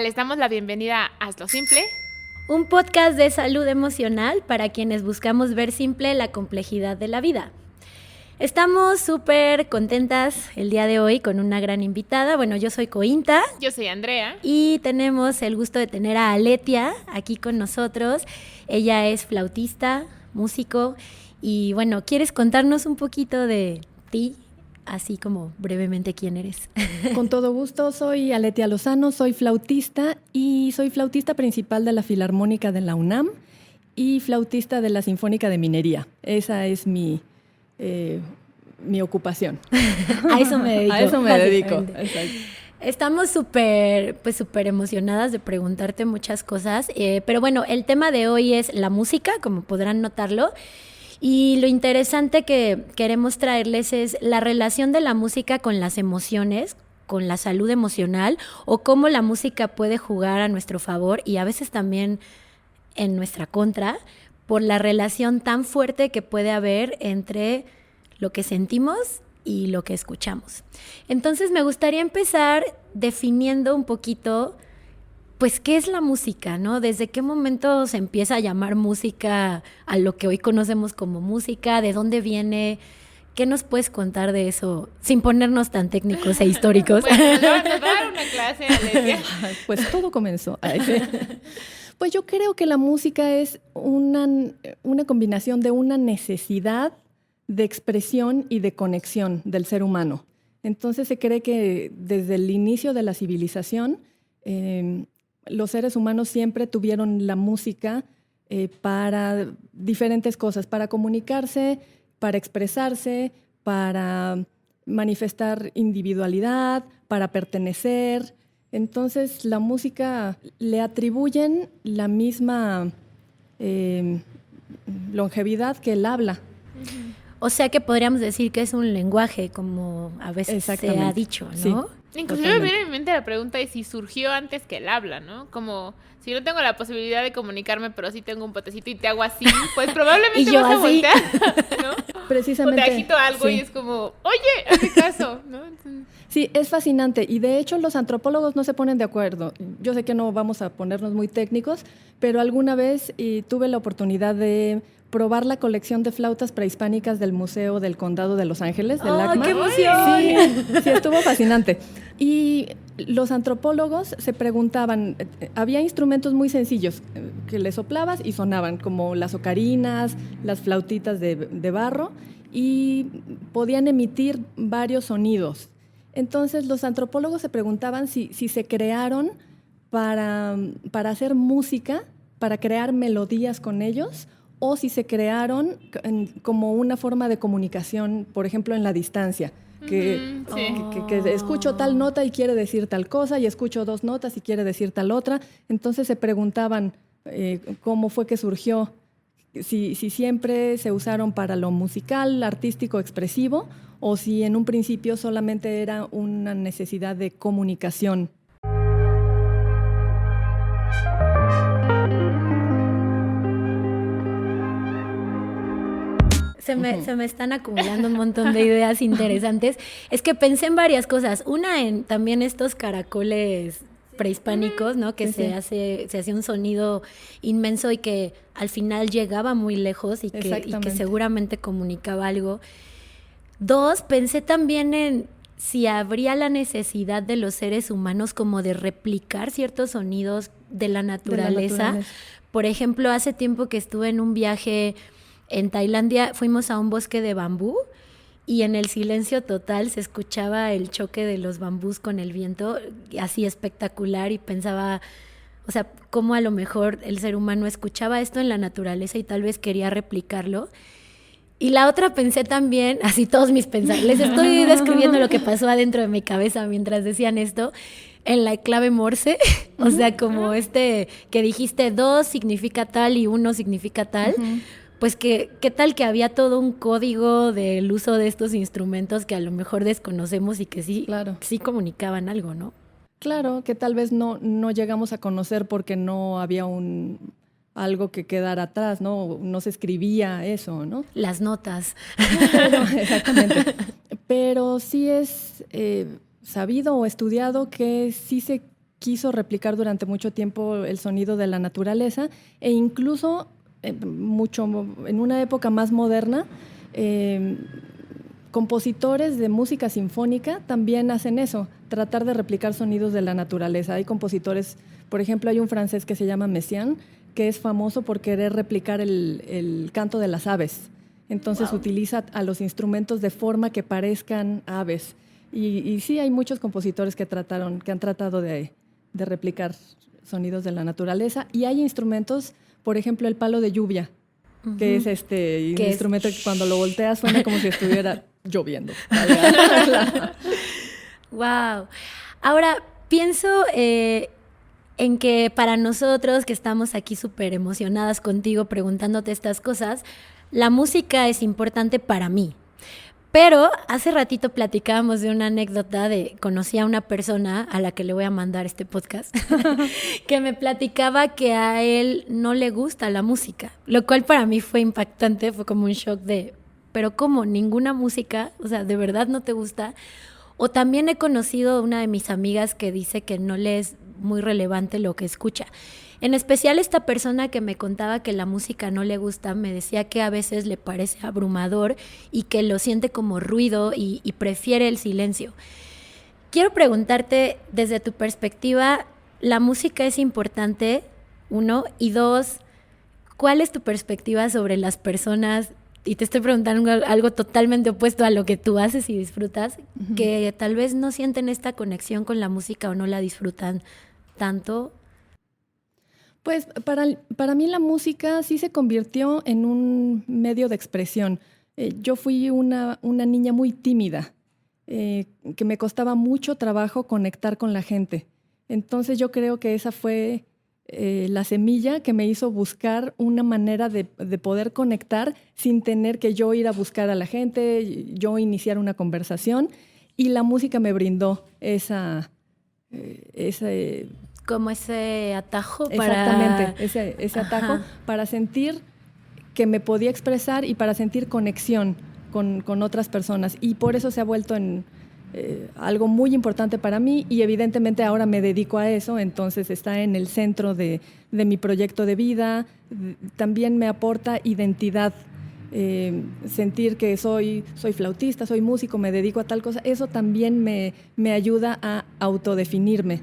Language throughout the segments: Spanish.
Les damos la bienvenida a Hazlo Simple. Un podcast de salud emocional para quienes buscamos ver simple la complejidad de la vida. Estamos súper contentas el día de hoy con una gran invitada. Bueno, yo soy Cointa. Yo soy Andrea. Y tenemos el gusto de tener a Aletia aquí con nosotros. Ella es flautista, músico. Y bueno, ¿quieres contarnos un poquito de ti? Así como brevemente quién eres. Con todo gusto, soy Aletia Lozano, soy flautista y soy flautista principal de la Filarmónica de la UNAM y flautista de la Sinfónica de Minería. Esa es mi ocupación. A eso me dedico. A eso me dedico. Estamos súper emocionadas de preguntarte muchas cosas, pero bueno, el tema de hoy es la música, como podrán notarlo. Y lo interesante que queremos traerles es la relación de la música con las emociones, con la salud emocional, o cómo la música puede jugar a nuestro favor y a veces también en nuestra contra, por la relación tan fuerte que puede haber entre lo que sentimos y lo que escuchamos. Entonces me gustaría empezar definiendo un poquito, pues, ¿qué es la música, no? ¿Desde qué momento se empieza a llamar música a lo que hoy conocemos como música? ¿De dónde viene? ¿Qué nos puedes contar de eso sin ponernos tan técnicos e históricos? Bueno, nos va a dar una clase, Aletia. Pues todo comenzó. Pues yo creo que la música es una combinación de una necesidad de expresión y de conexión del ser humano. Entonces se cree que desde el inicio de la civilización los seres humanos siempre tuvieron la música para diferentes cosas, para comunicarse, para expresarse, para manifestar individualidad, para pertenecer. Entonces, la música le atribuyen la misma longevidad que el habla. O sea que podríamos decir que es un lenguaje, como a veces se ha dicho, ¿no? Sí. Inclusive me viene en mi mente la pregunta de si surgió antes que el habla, ¿no? Como si no tengo la posibilidad de comunicarme, pero sí tengo un potecito y te hago así, pues probablemente y yo vas a así. voltear, ¿no? Precisamente. O te agito algo y es como, oye, hazme caso, ¿no? Sí, es fascinante y de hecho los antropólogos no se ponen de acuerdo. Yo sé que no vamos a ponernos muy técnicos, pero alguna vez tuve la oportunidad de probar la colección de flautas prehispánicas del Museo del Condado de Los Ángeles, del LACMA. ¡Qué emoción! Sí, estuvo fascinante. Y los antropólogos se preguntaban, había instrumentos muy sencillos que le soplabas y sonaban, como las ocarinas, las flautitas de barro, y podían emitir varios sonidos. Entonces los antropólogos se preguntaban si se crearon para hacer música, para crear melodías con ellos, o si se crearon como una forma de comunicación, por ejemplo, en la distancia. Que escucho tal nota y quiere decir tal cosa, y escucho dos notas y quiere decir tal otra. Entonces se preguntaban cómo fue que surgió, si siempre se usaron para lo musical, artístico, expresivo, o si en un principio solamente era una necesidad de comunicación. Se me están acumulando un montón de ideas interesantes. Es que pensé en varias cosas. Una, en también estos caracoles prehispánicos, ¿no? Que se hacía un sonido inmenso y que al final llegaba muy lejos y que seguramente comunicaba algo. Dos, pensé también en si habría la necesidad de los seres humanos como de replicar ciertos sonidos de la naturaleza. Por ejemplo, hace tiempo que estuve en un viaje en Tailandia, fuimos a un bosque de bambú y en el silencio total se escuchaba el choque de los bambús con el viento, así espectacular, y pensaba, o sea, cómo a lo mejor el ser humano escuchaba esto en la naturaleza y tal vez quería replicarlo. Y la otra pensé también, así todos mis pensamientos, les estoy describiendo lo que pasó adentro de mi cabeza mientras decían esto, en la clave Morse, o sea, como que dijiste 2 significa tal y 1 significa tal. Pues ¿qué tal que había todo un código del uso de estos instrumentos que a lo mejor desconocemos y que sí comunicaban algo, ¿no? Claro, que tal vez no llegamos a conocer porque no había algo que quedara atrás, ¿no? No se escribía eso, ¿no? Las notas. Exactamente. Pero sí es sabido o estudiado que sí se quiso replicar durante mucho tiempo el sonido de la naturaleza e incluso en una época más moderna, compositores de música sinfónica también hacen eso, tratar de replicar sonidos de la naturaleza. Hay compositores, por ejemplo, hay un francés que se llama Messiaen, que es famoso por querer replicar el canto de las aves. Entonces utiliza a los instrumentos de forma que parezcan aves. Y sí, hay muchos compositores que han tratado de replicar sonidos de la naturaleza. Y hay instrumentos, por ejemplo, el palo de lluvia, que es instrumento que cuando lo volteas suena como si estuviera lloviendo. Wow. Ahora, pienso en que para nosotros que estamos aquí súper emocionadas contigo preguntándote estas cosas, la música es importante para mí. Pero hace ratito platicábamos de una anécdota conocí a una persona a la que le voy a mandar este podcast, que me platicaba que a él no le gusta la música, lo cual para mí fue impactante, fue como un shock pero ¿cómo? ¿Ninguna música? O sea, ¿de verdad no te gusta? O también he conocido a una de mis amigas que dice que no le es muy relevante lo que escucha. En especial esta persona que me contaba que la música no le gusta, me decía que a veces le parece abrumador y que lo siente como ruido y prefiere el silencio. Quiero preguntarte, desde tu perspectiva, ¿la música es importante? 1, y 2, ¿cuál es tu perspectiva sobre las personas? Y te estoy preguntando algo totalmente opuesto a lo que tú haces y disfrutas, que tal vez no sienten esta conexión con la música o no la disfrutan tanto. Pues para mí la música sí se convirtió en un medio de expresión. Yo fui una niña muy tímida, que me costaba mucho trabajo conectar con la gente. Entonces yo creo que esa fue la semilla que me hizo buscar una manera de poder conectar sin tener que yo ir a buscar a la gente, yo iniciar una conversación, y la música me brindó ese como ese atajo exactamente, ese atajo para sentir que me podía expresar y para sentir conexión con otras personas. Y por eso se ha vuelto en algo muy importante para mí, y evidentemente ahora me dedico a eso, entonces está en el centro de mi proyecto de vida. También me aporta identidad, sentir que soy flautista, soy músico, me dedico a tal cosa, eso también me ayuda a autodefinirme.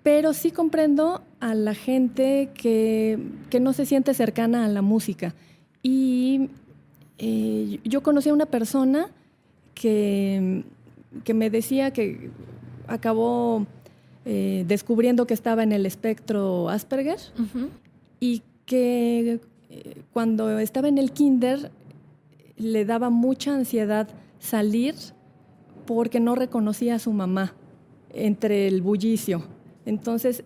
Pero sí comprendo a la gente que no se siente cercana a la música. Y yo conocí a una persona que me decía que acabó descubriendo que estaba en el espectro Asperger, y que cuando estaba en el kinder le daba mucha ansiedad salir porque no reconocía a su mamá entre el bullicio. Entonces,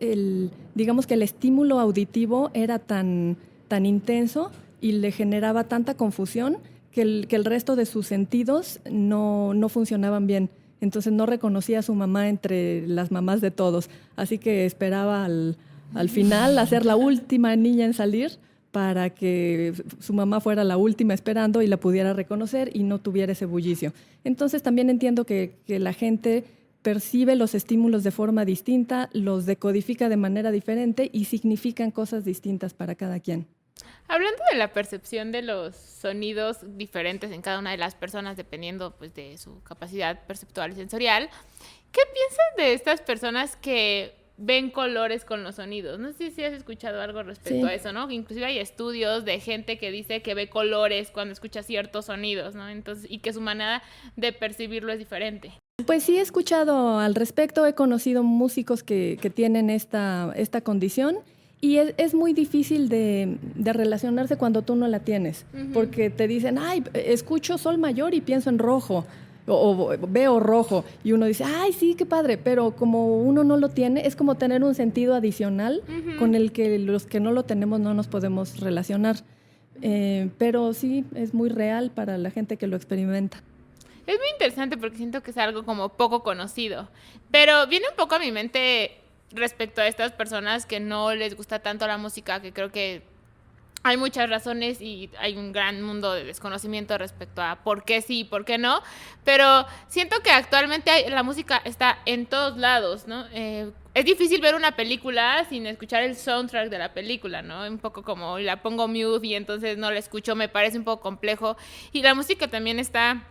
digamos que el estímulo auditivo era tan intenso y le generaba tanta confusión que el resto de sus sentidos no funcionaban bien. Entonces no reconocía a su mamá entre las mamás de todos. Así que esperaba al final a ser la última niña en salir para que su mamá fuera la última esperando y la pudiera reconocer y no tuviera ese bullicio. Entonces también entiendo que la gente percibe los estímulos de forma distinta, los decodifica de manera diferente y significan cosas distintas para cada quien. Hablando de la percepción de los sonidos diferentes en cada una de las personas, dependiendo pues, de su capacidad perceptual y sensorial, ¿qué piensas de estas personas que ven colores con los sonidos? No sé si has escuchado algo respecto a eso, ¿no? Inclusive hay estudios de gente que dice que ve colores cuando escucha ciertos sonidos, ¿no? Entonces, y que su manera de percibirlo es diferente. Pues sí, he escuchado al respecto, he conocido músicos que tienen esta condición, y es muy difícil de relacionarse cuando tú no la tienes, porque te dicen, ay, escucho sol mayor y pienso en rojo, o veo rojo, y uno dice, ay, sí, qué padre, pero como uno no lo tiene, es como tener un sentido adicional con el que los que no lo tenemos no nos podemos relacionar. Pero sí, es muy real para la gente que lo experimenta. Es muy interesante porque siento que es algo como poco conocido, pero viene un poco a mi mente respecto a estas personas que no les gusta tanto la música, que creo que hay muchas razones y hay un gran mundo de desconocimiento respecto a por qué sí y por qué no, pero siento que actualmente la música está en todos lados, ¿no? Es difícil ver una película sin escuchar el soundtrack de la película, ¿no? Un poco como la pongo mute y entonces no la escucho, me parece un poco complejo. Y la música también está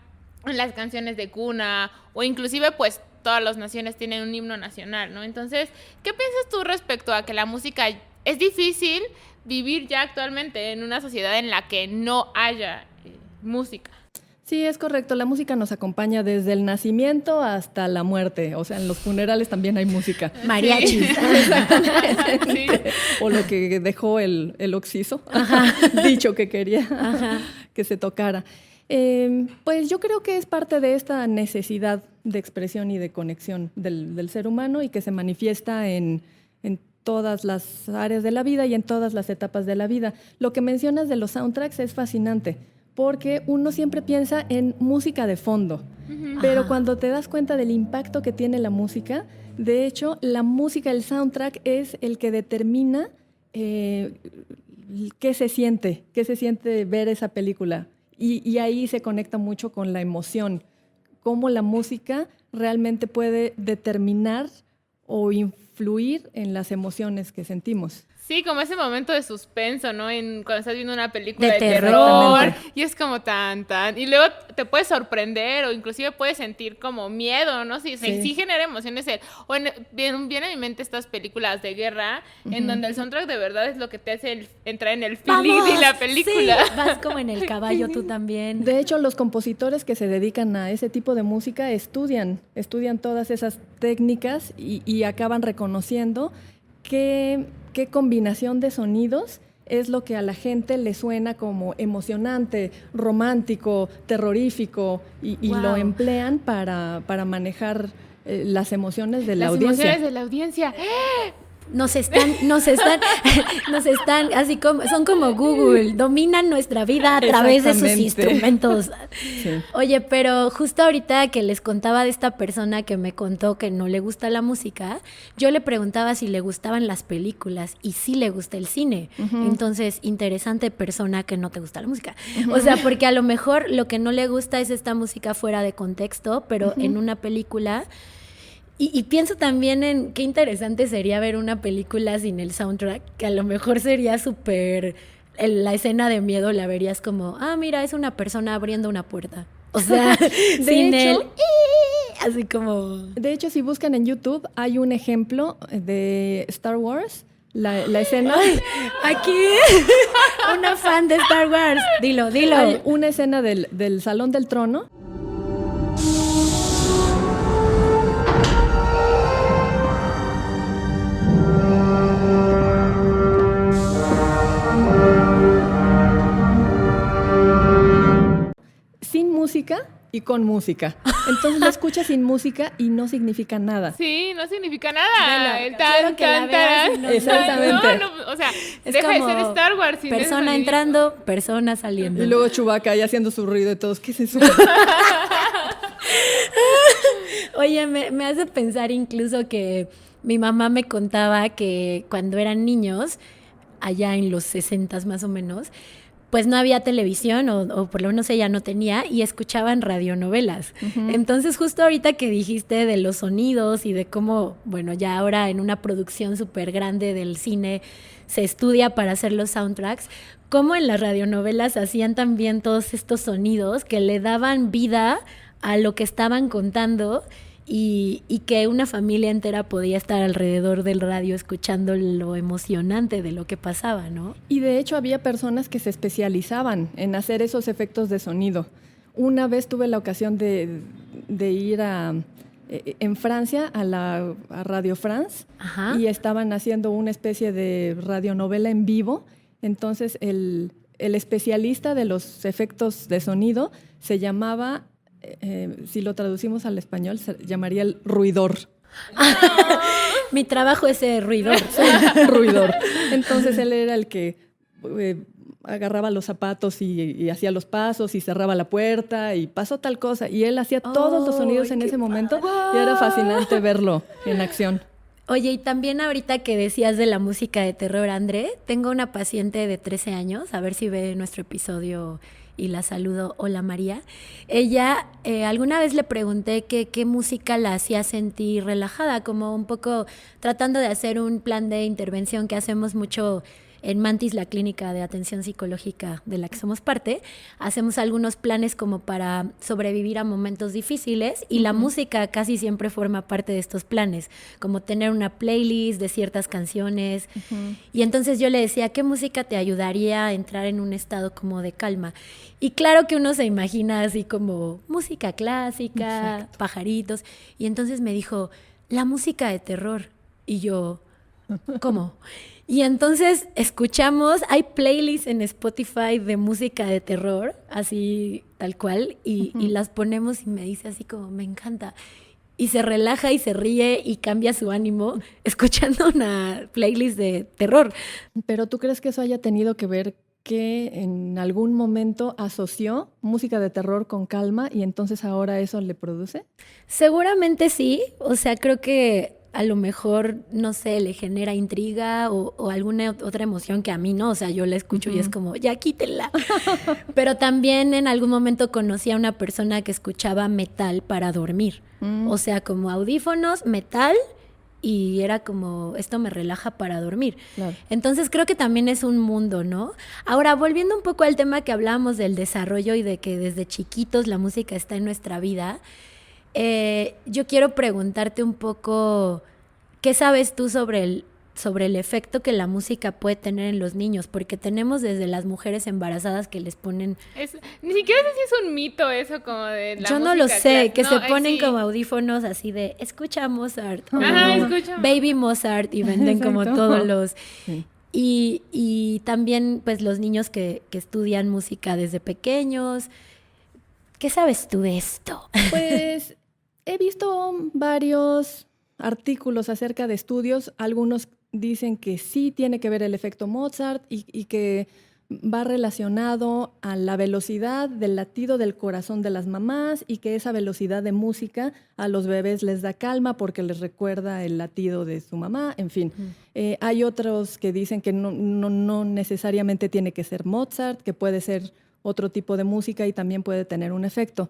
en las canciones de cuna o inclusive pues todas las naciones tienen un himno nacional, ¿no? Entonces, ¿qué piensas tú respecto a que la música es difícil vivir ya actualmente en una sociedad en la que no haya música? Sí, es correcto. La música nos acompaña desde el nacimiento hasta la muerte. O sea, en los funerales también hay música. Mariachis. Sí. O lo que dejó el Oxiso, dicho que quería que se tocara. Pues yo creo que es parte de esta necesidad de expresión y de conexión del ser humano y que se manifiesta en todas las áreas de la vida y en todas las etapas de la vida. Lo que mencionas de los soundtracks es fascinante, porque uno siempre piensa en música de fondo, pero cuando te das cuenta del impacto que tiene la música, de hecho, la música, el soundtrack, es el que determina qué se siente ver esa película. Y ahí se conecta mucho con la emoción, cómo la música realmente puede determinar o influir en las emociones que sentimos. Sí, como ese momento de suspenso, ¿no? Cuando estás viendo una película De de terror y es como tan. Y luego te puedes sorprender o inclusive puedes sentir como miedo, ¿no? Sí genera emociones. Vienen a mi mente estas películas de guerra en donde el soundtrack de verdad es lo que te hace entrar en el feeling de la película. Sí, vas como en el caballo tú también. De hecho, los compositores que se dedican a ese tipo de música estudian todas esas técnicas y acaban reconociendo qué combinación de sonidos es lo que a la gente le suena como emocionante, romántico, terrorífico y lo emplean para manejar las emociones de la audiencia. Las emociones de la audiencia. Nos están, así como, son como Google, dominan nuestra vida a través de sus instrumentos. Sí. Oye, pero justo ahorita que les contaba de esta persona que me contó que no le gusta la música, yo le preguntaba si le gustaban las películas y sí le gusta el cine. Entonces, interesante persona que no te gusta la música. O sea, porque a lo mejor lo que no le gusta es esta música fuera de contexto, pero en una película... Y pienso también en qué interesante sería ver una película sin el soundtrack, que a lo mejor sería súper... La escena de miedo la verías como, mira, es una persona abriendo una puerta. O sea, sin hecho, así como... De hecho, si buscan en YouTube, hay un ejemplo de Star Wars, la escena... Aquí, una fan de Star Wars. Dilo. Hay una escena del Salón del Trono. Sin música y con música. Entonces la escuchas sin música y no significa nada. Sí, no significa nada. Exactamente. No, o sea, es deja de como ser Star Wars. Sin persona entrando, persona saliendo. Y luego Chewbacca ahí haciendo su ruido y todos, ¿qué es eso? Oye, me hace pensar incluso que mi mamá me contaba que cuando eran niños, allá en los 60s más o menos, pues no había televisión o por lo menos ella no tenía y escuchaban radionovelas. Entonces justo ahorita que dijiste de los sonidos y de cómo, bueno, ya ahora en una producción súper grande del cine se estudia para hacer los soundtracks, cómo en las radionovelas hacían también todos estos sonidos que le daban vida a lo que estaban contando y que una familia entera podía estar alrededor del radio escuchando lo emocionante de lo que pasaba, ¿no? Y de hecho había personas que se especializaban en hacer esos efectos de sonido. Una vez tuve la ocasión de ir en Francia a Radio France. Ajá. Y estaban haciendo una especie de radionovela en vivo. Entonces el especialista de los efectos de sonido se llamaba... si lo traducimos al español, se llamaría el ruidor. Mi trabajo es ser ruidor. Ruidor. Entonces él era el que agarraba los zapatos y hacía los pasos y cerraba la puerta y pasó tal cosa. Y él hacía todos los sonidos en ese momento y era fascinante verlo en acción. Oye, y también ahorita que decías de la música de terror, André, tengo una paciente de 13 años, a ver si ve nuestro episodio y la saludo. Hola María. Ella, alguna vez le pregunté que qué música la hacía sentir relajada, como un poco tratando de hacer un plan de intervención que hacemos mucho en Mantis, la clínica de atención psicológica de la que somos parte. Hacemos algunos planes como para sobrevivir a momentos difíciles y la música casi siempre forma parte de estos planes, como tener una playlist de ciertas canciones. Y entonces yo le decía, ¿qué música te ayudaría a entrar en un estado como de calma? Y claro que uno se imagina así como música clásica, exacto, pajaritos. Y entonces me dijo, la música de terror. Y yo, ¿cómo? Y entonces escuchamos, hay playlists en Spotify de música de terror, así tal cual, y las ponemos y me dice así como, me encanta. Y se relaja y se ríe y cambia su ánimo escuchando una playlist de terror. ¿Pero tú crees que eso haya tenido que ver que en algún momento asoció música de terror con calma y entonces ahora eso le produce? Seguramente sí, o sea, creo que a lo mejor, no sé, le genera intriga o alguna otra emoción que a mí no, o sea, yo la escucho y es como, ya quítenla. Pero también en algún momento conocí a una persona que escuchaba metal para dormir, o sea, como audífonos, metal, y era como, esto me relaja para dormir. Claro. Entonces creo que también es un mundo, ¿no? Ahora, volviendo un poco al tema que hablábamos del desarrollo y de que desde chiquitos la música está en nuestra vida, yo quiero preguntarte un poco, ¿qué sabes tú sobre el efecto que la música puede tener en los niños? Porque tenemos desde las mujeres embarazadas que les ponen... Ni siquiera sé si es un mito eso como de la Yo no lo sé, que se ponen como audífonos así de, escucha Mozart, o escucha Baby Mozart, y venden como todos los... Sí. Y también pues los niños que estudian música desde pequeños. ¿Qué sabes tú de esto? Pues he visto varios artículos acerca de estudios. Algunos dicen que sí tiene que ver el efecto Mozart y que va relacionado a la velocidad del latido del corazón de las mamás y que esa velocidad de música a los bebés les da calma porque les recuerda el latido de su mamá, en fin. Hay otros que dicen que no necesariamente tiene que ser Mozart, que puede ser otro tipo de música y también puede tener un efecto.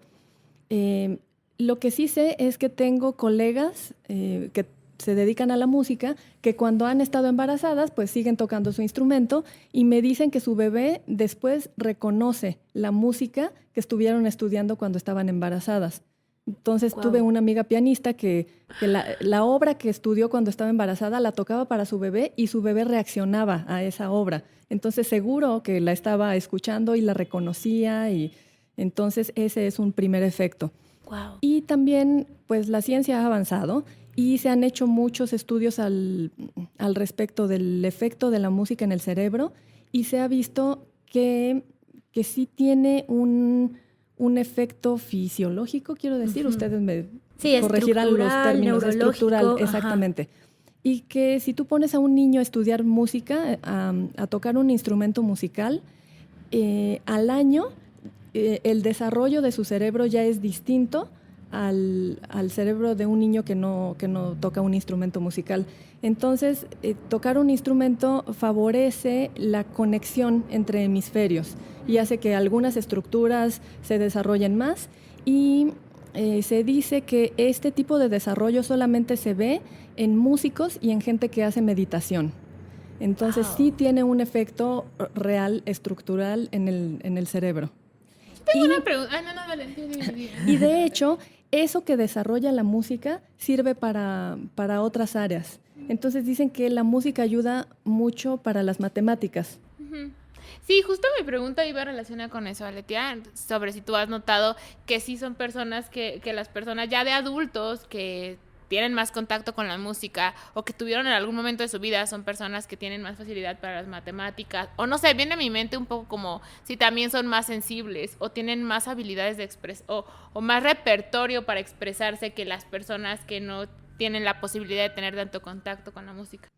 Lo que sí sé es que tengo colegas que se dedican a la música, que cuando han estado embarazadas, pues siguen tocando su instrumento y me dicen que su bebé después reconoce la música que estuvieron estudiando cuando estaban embarazadas. Entonces tuve una amiga pianista que la obra que estudió cuando estaba embarazada la tocaba para su bebé y su bebé reaccionaba a esa obra. Entonces seguro que la estaba escuchando y la reconocía y entonces ese es un primer efecto. Wow. Y también pues la ciencia ha avanzado y se han hecho muchos estudios al respecto del efecto de la música en el cerebro y se ha visto que sí tiene un efecto fisiológico, quiero decir, ustedes me corregirán los términos, estructural, exactamente. Ajá. Y que si tú pones a un niño a estudiar música, a tocar un instrumento musical, al año el desarrollo de su cerebro ya es distinto al cerebro de un niño que no toca un instrumento musical. Entonces, tocar un instrumento favorece la conexión entre hemisferios y hace que algunas estructuras se desarrollen más y se dice que este tipo de desarrollo solamente se ve en músicos y en gente que hace meditación. Entonces, sí tiene un efecto real, estructural en el cerebro. Tengo una pregunta. No, vale. Y de hecho, eso que desarrolla la música sirve para otras áreas. Entonces dicen que la música ayuda mucho para las matemáticas. Sí, justo mi pregunta iba relacionada con eso, Aletia, sobre si tú has notado que sí son personas que las personas ya de adultos que tienen más contacto con la música o que tuvieron en algún momento de su vida son personas que tienen más facilidad para las matemáticas o no sé, viene a mi mente un poco como si también son más sensibles o tienen más habilidades de expresión o más repertorio para expresarse que las personas que no tienen la posibilidad de tener tanto contacto con la música.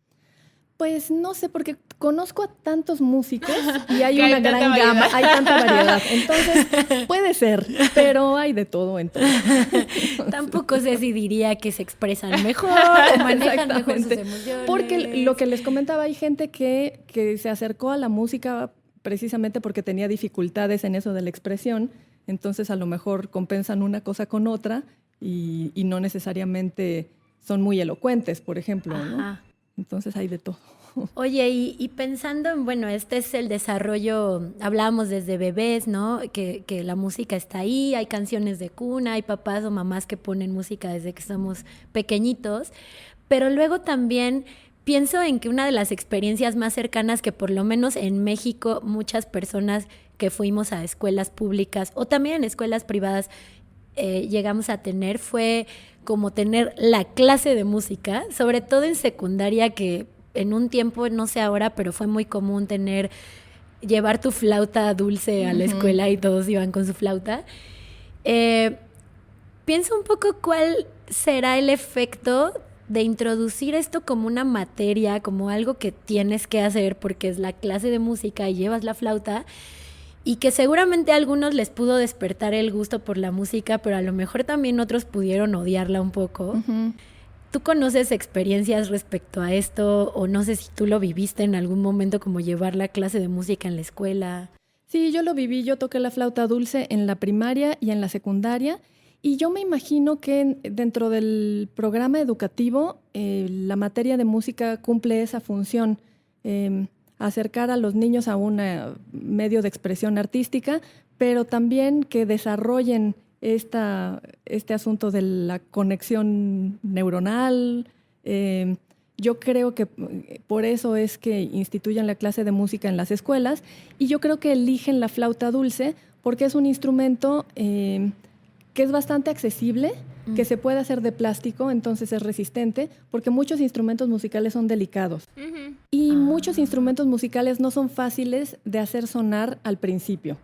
Pues no sé, porque conozco a tantos músicos y hay Que hay una tanta gran variedad. gama, hay tanta variedad. Entonces, puede ser, pero hay de todo en todo. Tampoco sé si diría que se expresan mejor o manejan mejor sus Exactamente. emociones. Porque lo que les comentaba, hay gente que se acercó a la música precisamente porque tenía dificultades en eso de la expresión, entonces a lo mejor compensan una cosa con otra y no necesariamente son muy elocuentes, por ejemplo, ¿no? Ajá. Entonces hay de todo. Oye, y pensando en, bueno, este es el desarrollo, hablábamos desde bebés, ¿no? Que la música está ahí, hay canciones de cuna, hay papás o mamás que ponen música desde que somos pequeñitos, pero luego también pienso en que una de las experiencias más cercanas que por lo menos en México muchas personas que fuimos a escuelas públicas o también en escuelas privadas llegamos a tener fue como tener la clase de música, sobre todo en secundaria, que en un tiempo, no sé ahora, pero fue muy común llevar tu flauta dulce a la escuela y todos iban con su flauta. Pienso un poco cuál será el efecto de introducir esto como una materia, como algo que tienes que hacer porque es la clase de música y llevas la flauta, y que seguramente a algunos les pudo despertar el gusto por la música, pero a lo mejor también otros pudieron odiarla un poco. Uh-huh. ¿Tú conoces experiencias respecto a esto o no sé si tú lo viviste en algún momento como llevar la clase de música en la escuela? Sí, yo lo viví, yo toqué la flauta dulce en la primaria y en la secundaria y yo me imagino que dentro del programa educativo la materia de música cumple esa función, acercar a los niños a un medio de expresión artística, pero también que desarrollen este asunto de la conexión neuronal. Yo creo que por eso es que instituyen la clase de música en las escuelas y yo creo que eligen la flauta dulce porque es un instrumento que es bastante accesible, que se puede hacer de plástico, entonces es resistente, porque muchos instrumentos musicales son delicados. Ujú. Y muchos instrumentos musicales no son fáciles de hacer sonar al principio.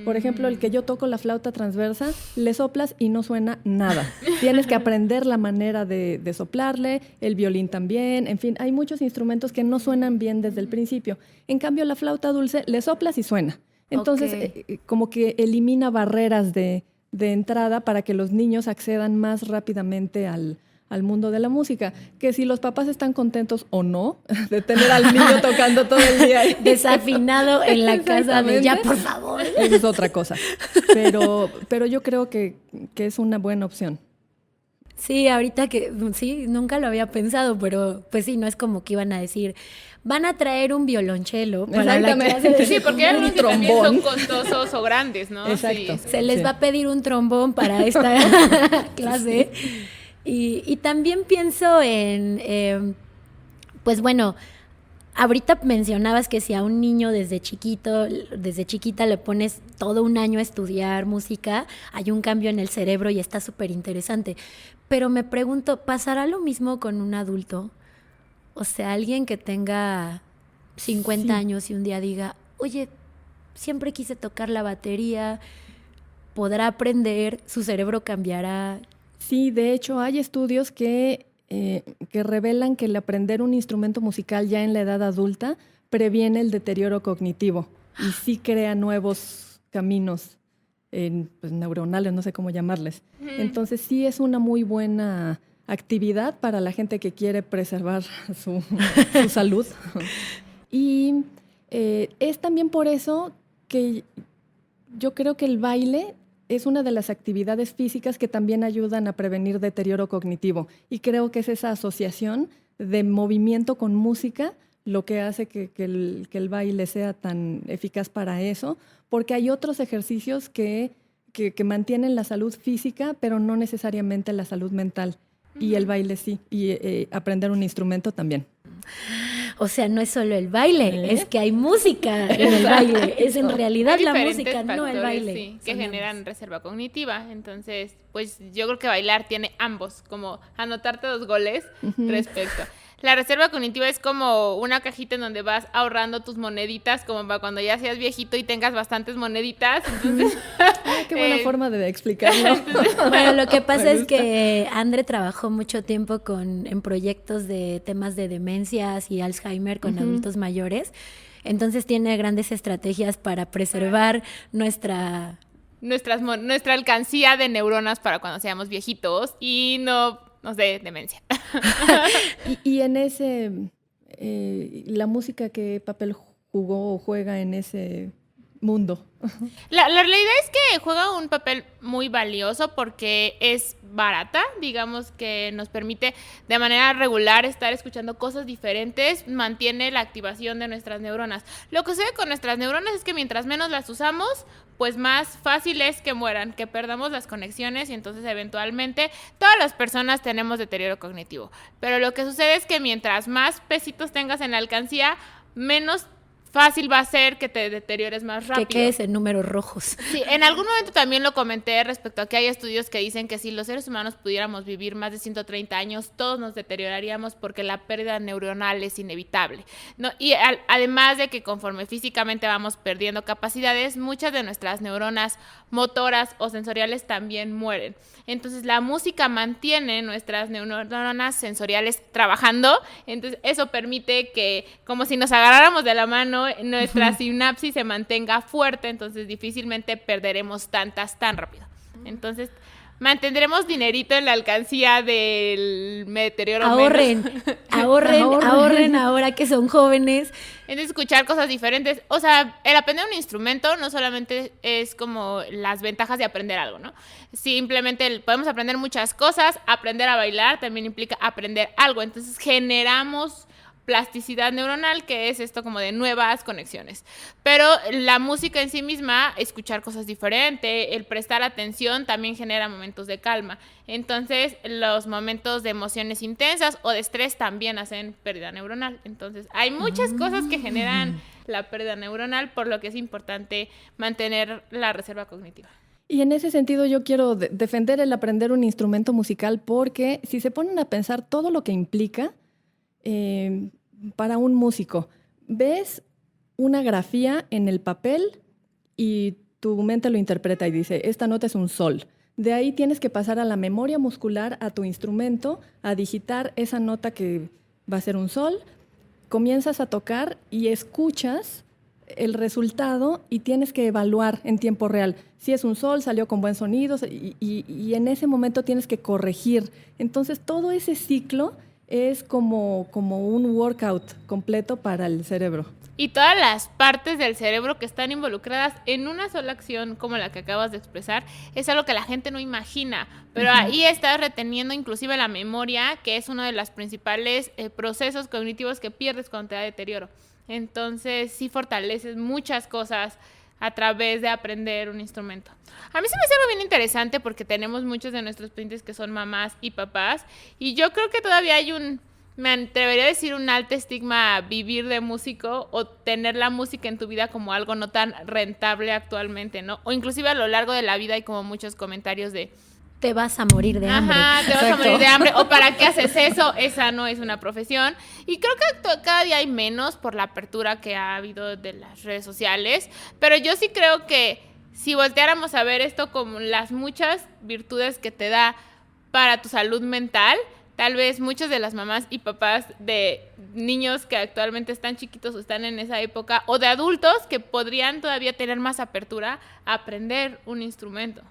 Por ejemplo, el que yo toco, la flauta transversa, le soplas y no suena nada. Tienes que aprender la manera de soplarle, el violín también, en fin, hay muchos instrumentos que no suenan bien desde el principio. En cambio, la flauta dulce, le soplas y suena. Entonces, como que elimina barreras de entrada para que los niños accedan más rápidamente al mundo de la música, que si los papás están contentos o no de tener al niño tocando todo el día ahí. Desafinado en la casa de ya, por favor. Eso es otra cosa, pero yo creo que es una buena opción. Sí, ahorita que sí, nunca lo había pensado, pero pues sí, no es como que iban a decir, van a traer un violonchelo para la clase de Sí, porque hay un algunos que también trombón. son costosos o grandes, ¿no? Exacto. Sí. Se les va a pedir un trombón para esta clase. Y también pienso en, pues bueno, ahorita mencionabas que si a un niño desde chiquita le pones todo un año a estudiar música, hay un cambio en el cerebro y está súper interesante. Pero me pregunto, ¿pasará lo mismo con un adulto? O sea, alguien que tenga 50 años y un día diga, oye, siempre quise tocar la batería, podrá aprender, su cerebro cambiará. Sí, de hecho hay estudios que revelan que el aprender un instrumento musical ya en la edad adulta previene el deterioro cognitivo y sí crea nuevos caminos pues, neuronales, no sé cómo llamarles. Entonces sí es una muy buena actividad para la gente que quiere preservar su salud. Y es también por eso que yo creo que el baile es una de las actividades físicas que también ayudan a prevenir deterioro cognitivo. Y creo que es esa asociación de movimiento con música lo que hace que el baile sea tan eficaz para eso, porque hay otros ejercicios que mantienen la salud física, pero no necesariamente la salud mental. Y el baile sí, y aprender un instrumento también. O sea, no es solo el baile, es que hay música en el baile. Es en realidad Hay la diferentes música, no el factores, baile. sí, que generan reserva cognitiva. Entonces, pues yo creo que bailar tiene ambos, como anotarte 2 goles respecto. La reserva cognitiva es como una cajita en donde vas ahorrando tus moneditas, como para cuando ya seas viejito y tengas bastantes moneditas. Entonces, qué buena forma de explicarlo. Bueno, lo que pasa es que Andre trabajó mucho tiempo en proyectos de temas de demencias y Alzheimer con adultos mayores. Entonces tiene grandes estrategias para preservar nuestra alcancía de neuronas para cuando seamos viejitos y no sé, demencia. Y en ese, la música, ¿qué papel jugó o juega en ese mundo? La realidad es que juega un papel muy valioso porque es barata, digamos que nos permite de manera regular estar escuchando cosas diferentes, mantiene la activación de nuestras neuronas. Lo que sucede con nuestras neuronas es que mientras menos las usamos, pues más fácil es que mueran, que perdamos las conexiones y entonces eventualmente todas las personas tenemos deterioro cognitivo. Pero lo que sucede es que mientras más pesitos tengas en la alcancía, menos fácil va a ser que te deteriores más rápido. Que quedes en números rojos. Sí, en algún momento también lo comenté respecto a que hay estudios que dicen que si los seres humanos pudiéramos vivir más de 130 años, todos nos deterioraríamos porque la pérdida neuronal es inevitable, ¿no? Y además de que conforme físicamente vamos perdiendo capacidades, muchas de nuestras neuronas motoras o sensoriales también mueren. Entonces la música mantiene nuestras neuronas sensoriales trabajando, entonces eso permite que, como si nos agarráramos de la mano, nuestra sinapsis se mantenga fuerte, entonces difícilmente perderemos tantas tan rápido. Entonces mantendremos dinerito en la alcancía del deterioro. Ahorren ahora que son jóvenes. Entonces escuchar cosas diferentes, o sea, el aprender un instrumento no solamente es como las ventajas de aprender algo, ¿no? Simplemente podemos aprender muchas cosas, aprender a bailar también implica aprender algo, entonces generamos plasticidad neuronal, que es esto como de nuevas conexiones. Pero la música en sí misma, escuchar cosas diferentes, el prestar atención también genera momentos de calma. Entonces, los momentos de emociones intensas o de estrés también hacen pérdida neuronal. Entonces, hay muchas cosas que generan la pérdida neuronal, por lo que es importante mantener la reserva cognitiva. Y en ese sentido yo quiero defender el aprender un instrumento musical porque si se ponen a pensar todo lo que implica, para un músico, ves una grafía en el papel y tu mente lo interpreta y dice, esta nota es un sol. De ahí tienes que pasar a la memoria muscular, a tu instrumento, a digitar esa nota que va a ser un sol. Comienzas a tocar y escuchas el resultado y tienes que evaluar en tiempo real. Si es un sol, salió con buen sonido y en ese momento tienes que corregir. Entonces todo ese ciclo es como un workout completo para el cerebro. Y todas las partes del cerebro que están involucradas en una sola acción, como la que acabas de expresar, es algo que la gente no imagina. Pero ahí estás reteniendo inclusive la memoria, que es uno de los principales procesos cognitivos que pierdes cuando te da deterioro. Entonces, sí fortaleces muchas cosas a través de aprender un instrumento. A mí se me hace algo bien interesante porque tenemos muchos de nuestros clientes que son mamás y papás y yo creo que todavía hay me atrevería a decir un alto estigma a vivir de músico o tener la música en tu vida como algo no tan rentable actualmente, ¿no? O inclusive a lo largo de la vida hay como muchos comentarios de te vas a morir de hambre. Ajá, te vas a morir de hambre. O ¿para qué haces eso? Esa no es una profesión. Y creo que cada día hay menos por la apertura que ha habido de las redes sociales. Pero yo sí creo que si volteáramos a ver esto como las muchas virtudes que te da para tu salud mental, tal vez muchas de las mamás y papás de niños que actualmente están chiquitos o están en esa época, o de adultos que podrían todavía tener más apertura a aprender un instrumento.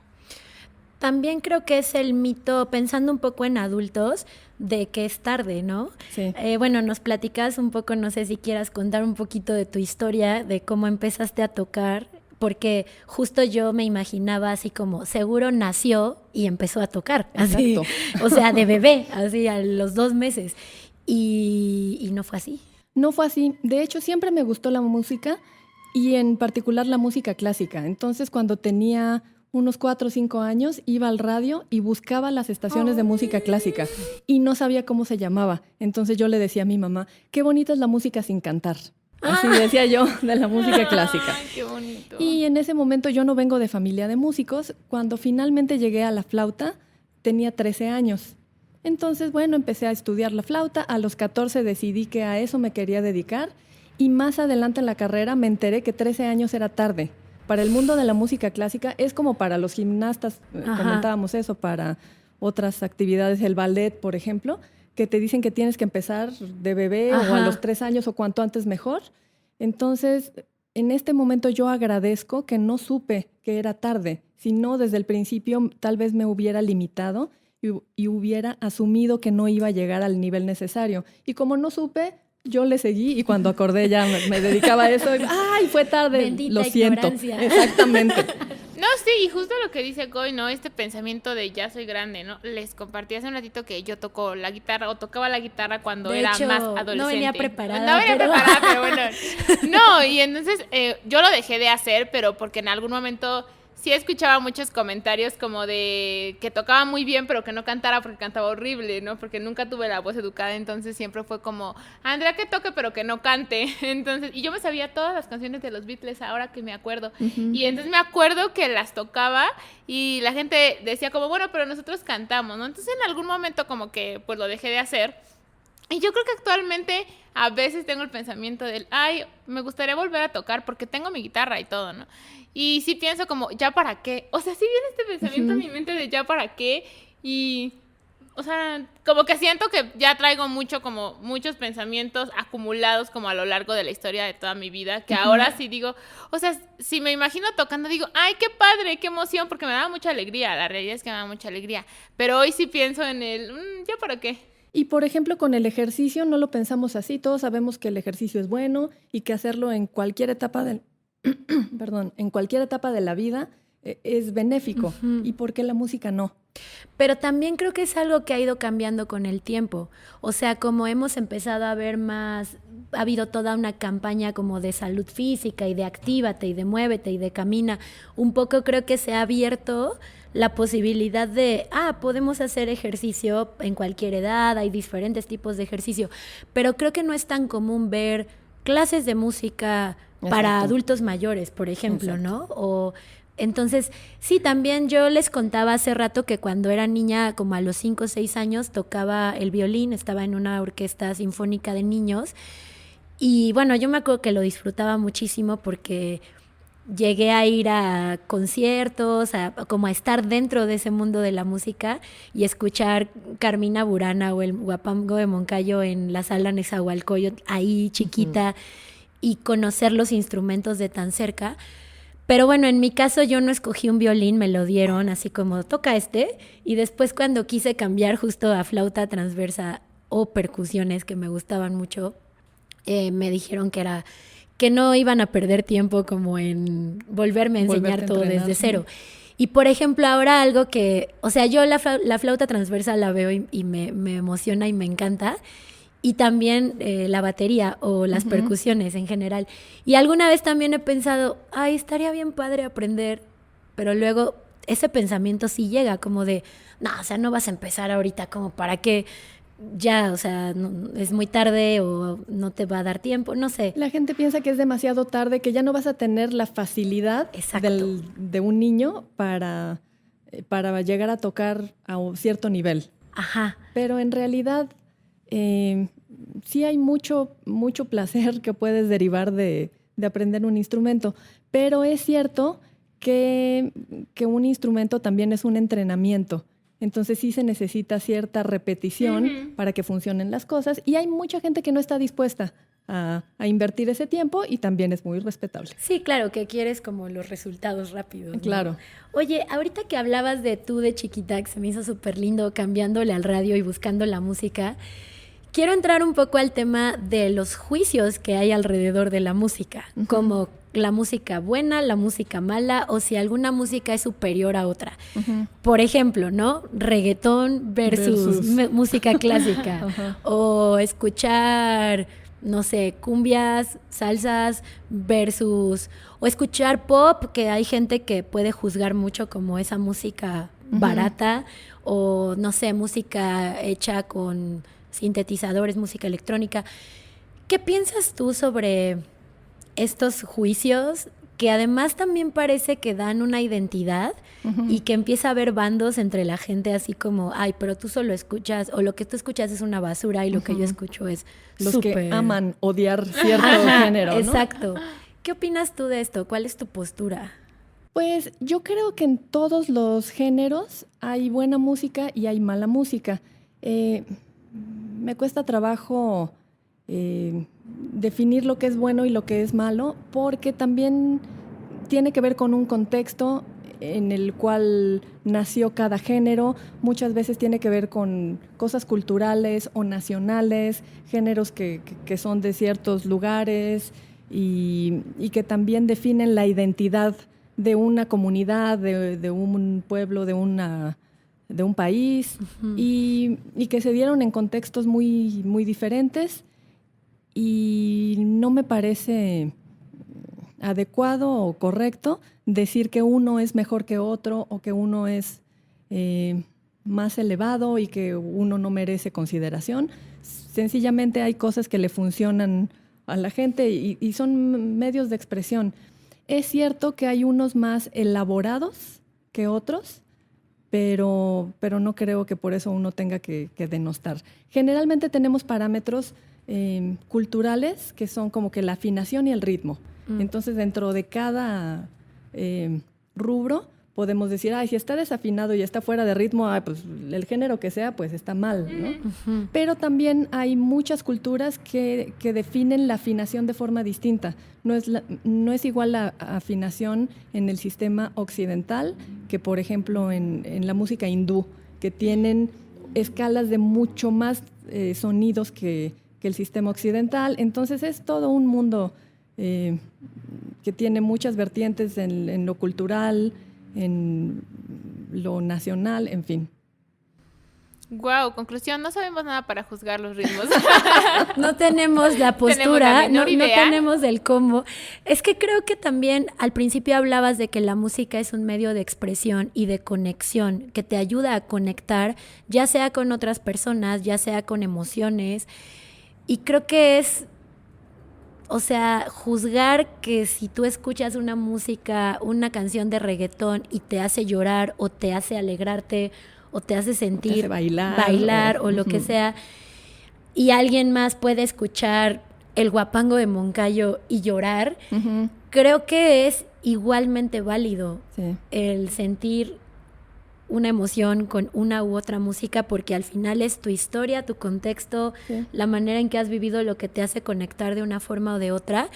También creo que es el mito, pensando un poco en adultos, de que es tarde, ¿no? Sí. Bueno, nos platicas un poco, no sé si quieras contar un poquito de tu historia, de cómo empezaste a tocar, porque justo yo me imaginaba así como, seguro nació y empezó a tocar, así, exacto. O sea, de bebé, así a los 2 meses, y no fue así. No fue así. De hecho, siempre me gustó la música y en particular la música clásica. Entonces, cuando tenía unos 4 o 5 años, iba al radio y buscaba las estaciones de música clásica y no sabía cómo se llamaba. Entonces yo le decía a mi mamá, qué bonita es la música sin cantar. Así decía yo de la música clásica. Ay, qué bonito. Y en ese momento yo no vengo de familia de músicos. Cuando finalmente llegué a la flauta, tenía 13 años. Entonces, bueno, empecé a estudiar la flauta. A los 14 decidí que a eso me quería dedicar. Y más adelante en la carrera me enteré que 13 años era tarde. Para el mundo de la música clásica es como para los gimnastas, comentábamos eso, para otras actividades, el ballet, por ejemplo, que te dicen que tienes que empezar de bebé o a los 3 años o cuanto antes mejor. Entonces, en este momento yo agradezco que no supe que era tarde, si no desde el principio tal vez me hubiera limitado y hubiera asumido que no iba a llegar al nivel necesario. Y como no supe, yo le seguí y cuando acordé ya me dedicaba a eso. ¡Ay, fue tarde! Bendita lo siento. ignorancia. Exactamente. No, sí, y justo lo que dice Goy, ¿no? Este pensamiento de ya soy grande, ¿no? Les compartí hace un ratito que yo toco la guitarra o tocaba la guitarra cuando De era hecho, más adolescente. no venía preparada. No venía preparada, pero bueno. No, y entonces yo lo dejé de hacer, pero porque en algún momento sí escuchaba muchos comentarios como de que tocaba muy bien, pero que no cantara porque cantaba horrible, ¿no? Porque nunca tuve la voz educada, entonces siempre fue como, Andrea que toque, pero que no cante. Entonces, y yo me sabía todas las canciones de los Beatles ahora que me acuerdo. Y entonces me acuerdo que las tocaba y la gente decía como, bueno, pero nosotros cantamos, ¿no? Entonces en algún momento como que pues lo dejé de hacer. Y yo creo que actualmente a veces tengo el pensamiento del, ay, me gustaría volver a tocar porque tengo mi guitarra y todo, ¿no? Y sí pienso como, ¿ya para qué? O sea, sí viene este pensamiento en mi mente de ¿ya para qué? Y, o sea, como que siento que ya traigo muchos pensamientos acumulados como a lo largo de la historia de toda mi vida, que ahora sí digo, o sea, si me imagino tocando, digo, ay, qué padre, qué emoción, porque me daba mucha alegría, la realidad es que me daba mucha alegría. Pero hoy sí pienso en el, ¿ya para qué? Y por ejemplo, con el ejercicio no lo pensamos así. Todos sabemos que el ejercicio es bueno y que hacerlo en cualquier etapa en cualquier etapa de la vida es benéfico. ¿Y por qué la música no? Pero también creo que es algo que ha ido cambiando con el tiempo. O sea, como hemos empezado a ver más, ha habido toda una campaña como de salud física y de actívate y de muévete y de camina. Un poco creo que se ha abierto la posibilidad de, podemos hacer ejercicio en cualquier edad, hay diferentes tipos de ejercicio, pero creo que no es tan común ver clases de música para adultos mayores, por ejemplo, ¿no? O entonces, sí, también yo les contaba hace rato que cuando era niña, como a los 5 o 6 años, tocaba el violín, estaba en una orquesta sinfónica de niños y bueno, yo me acuerdo que lo disfrutaba muchísimo porque llegué a ir a conciertos, como a estar dentro de ese mundo de la música y escuchar Carmina Burana o el Huapango de Moncayo en la sala Nezahualcóyotl, ahí chiquita, y conocer los instrumentos de tan cerca. Pero bueno, en mi caso yo no escogí un violín, me lo dieron así como toca y después cuando quise cambiar justo a flauta transversa o percusiones que me gustaban mucho, me dijeron que no iban a perder tiempo como en volverme a enseñar todo desde cero. Y por ejemplo, ahora algo que, o sea, yo la flauta transversa la veo y me emociona y me encanta. Y también la batería o las percusiones en general. Y alguna vez también he pensado, estaría bien padre aprender, pero luego ese pensamiento sí llega como de, no, o sea, no vas a empezar ahorita como para que ya, o sea, no, es muy tarde o no te va a dar tiempo, no sé. La gente piensa que es demasiado tarde, que ya no vas a tener la facilidad de un niño para llegar a tocar a un cierto nivel. Ajá. Pero en realidad sí hay mucho placer que puedes derivar de aprender un instrumento, pero es cierto que un instrumento también es un entrenamiento. Entonces sí se necesita cierta repetición para que funcionen las cosas y hay mucha gente que no está dispuesta a invertir ese tiempo y también es muy respetable. Sí, claro, que quieres como los resultados rápidos, ¿no? Claro. Oye, ahorita que hablabas de tú de chiquita, que se me hizo súper lindo cambiándole al radio y buscando la música, quiero entrar un poco al tema de los juicios que hay alrededor de la música, como la música buena, la música mala, o si alguna música es superior a otra. Por ejemplo, ¿no? Reggaetón versus música clásica. O escuchar, no sé, cumbias, salsas versus... O escuchar pop, que hay gente que puede juzgar mucho como esa música barata, o no sé, música hecha con sintetizadores, música electrónica. ¿Qué piensas tú sobre estos juicios que además también parece que dan una identidad y que empieza a haber bandos entre la gente así como, ay, pero tú solo escuchas, o lo que tú escuchas es una basura y lo que yo escucho es los súper... que aman odiar cierto género, ¿no? Exacto. ¿Qué opinas tú de esto? ¿Cuál es tu postura? Pues yo creo que en todos los géneros hay buena música y hay mala música. Me cuesta trabajo definir lo que es bueno y lo que es malo, porque también tiene que ver con un contexto en el cual nació cada género. Muchas veces tiene que ver con cosas culturales o nacionales, géneros que son de ciertos lugares y que también definen la identidad de una comunidad, de un pueblo, de un país, y que se dieron en contextos muy, muy diferentes, y no me parece adecuado o correcto decir que uno es mejor que otro o que uno es más elevado y que uno no merece consideración. Sencillamente hay cosas que le funcionan a la gente y son medios de expresión. Es cierto que hay unos más elaborados que otros, pero no creo que por eso uno tenga que denostar. Generalmente tenemos parámetros culturales que son como que la afinación y el ritmo. Entonces, dentro de cada rubro podemos decir, ay, si está desafinado y está fuera de ritmo, ay, pues el género que sea, pues está mal, ¿no? Pero también hay muchas culturas que definen la afinación de forma distinta. No es igual la afinación en el sistema occidental que, por ejemplo, en la música hindú, que tienen escalas de mucho más sonidos que el sistema occidental. Entonces es todo un mundo que tiene muchas vertientes en lo cultural, en lo nacional, en fin. Wow, conclusión, no sabemos nada para juzgar los ritmos. No tenemos la postura, tenemos no tenemos el combo. Es que creo que también al principio hablabas de que la música es un medio de expresión y de conexión, que te ayuda a conectar, ya sea con otras personas, ya sea con emociones. Y creo que es, o sea, juzgar que si tú escuchas una música, una canción de reggaetón y te hace llorar o te hace alegrarte o te hace sentir, te hace bailar o lo que sea, y alguien más puede escuchar el guapango de Moncayo y llorar, creo que es igualmente válido el sentir una emoción con una u otra música, porque al final es tu historia, tu contexto, la manera en que has vivido lo que te hace conectar de una forma o de otra.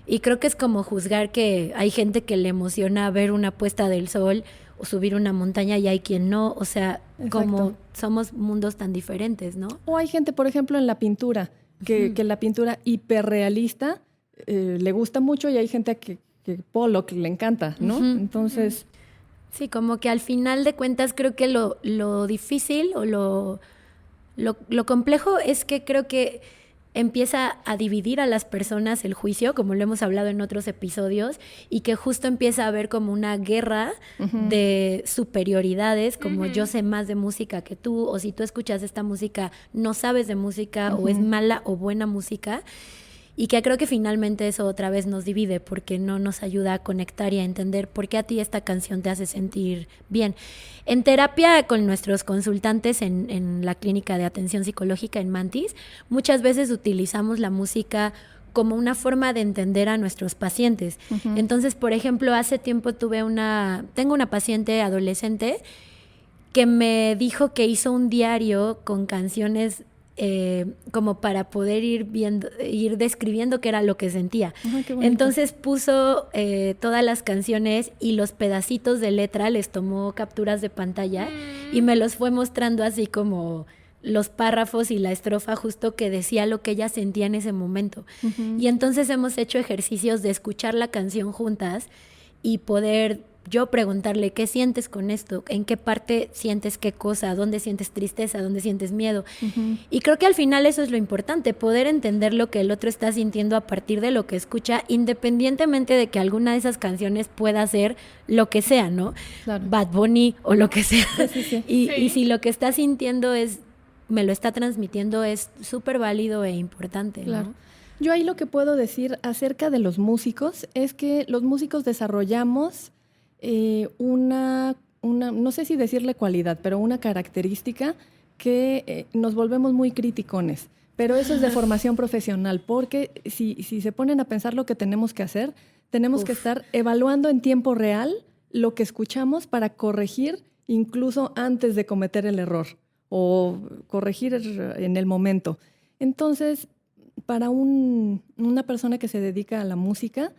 Y creo que es como juzgar que hay gente que le emociona ver una puesta del sol o subir una montaña y hay quien no. O sea, como somos mundos tan diferentes, ¿no? O hay gente, por ejemplo, en la pintura, que la pintura hiperrealista le gusta mucho, y hay gente que Pollock le encanta, ¿no? Entonces... Sí, como que al final de cuentas creo que lo difícil o lo complejo es que creo que empieza a dividir a las personas el juicio, como lo hemos hablado en otros episodios, y que justo empieza a haber como una guerra de superioridades, como yo sé más de música que tú, o si tú escuchas esta música no sabes de música, o es mala o buena música. Y que creo que finalmente eso otra vez nos divide, porque no nos ayuda a conectar y a entender por qué a ti esta canción te hace sentir bien. En terapia con nuestros consultantes en la clínica de atención psicológica en Mantis, muchas veces utilizamos la música como una forma de entender a nuestros pacientes. Entonces, por ejemplo, hace tiempo tengo una paciente adolescente que me dijo que hizo un diario con canciones como para poder ir describiendo qué era lo que sentía. Entonces puso todas las canciones y los pedacitos de letra, les tomó capturas de pantalla y me los fue mostrando así como los párrafos y la estrofa justo que decía lo que ella sentía en ese momento. Y entonces hemos hecho ejercicios de escuchar la canción juntas y poder yo preguntarle qué sientes con esto, en qué parte sientes qué cosa, dónde sientes tristeza, dónde sientes miedo. Y creo que al final eso es lo importante, poder entender lo que el otro está sintiendo a partir de lo que escucha, independientemente de que alguna de esas canciones pueda ser lo que sea, ¿no? Claro. Bad Bunny o lo que sea. Y si lo que está sintiendo me lo está transmitiendo, es súper válido e importante, claro. ¿no? Yo ahí lo que puedo decir acerca de los músicos es que los músicos desarrollamos no sé si decirle cualidad, pero una característica que nos volvemos muy criticones. Pero eso es de formación profesional, porque si se ponen a pensar lo que tenemos que hacer, tenemos que estar evaluando en tiempo real lo que escuchamos para corregir incluso antes de cometer el error o corregir en el momento. Entonces, para una persona que se dedica a la música,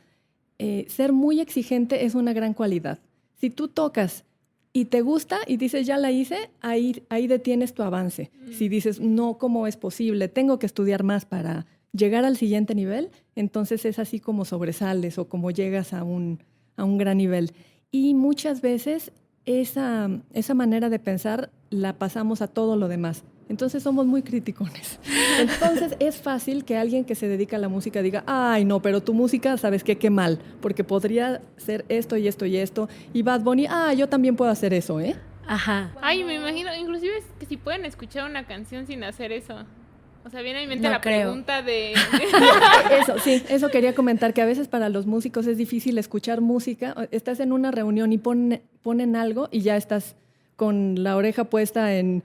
ser muy exigente es una gran cualidad. Si tú tocas y te gusta y dices, ya la hice, ahí detienes tu avance. Si dices, no, ¿cómo es posible? Tengo que estudiar más para llegar al siguiente nivel, entonces es así como sobresales o como llegas a un gran nivel. Y muchas veces esa manera de pensar la pasamos a todo lo demás. Entonces somos muy criticones. Entonces es fácil que alguien que se dedica a la música diga, ay no, pero tu música, ¿sabes qué? Qué mal, porque podría ser esto y esto y esto. Y Bad Bunny, yo también puedo hacer eso, ¿eh? Ajá. Ay, me imagino, inclusive es que si pueden escuchar una canción sin hacer eso. O sea, viene a mi mente la pregunta de... Eso quería comentar, que a veces para los músicos es difícil escuchar música. Estás en una reunión y ponen algo y ya estás con la oreja puesta en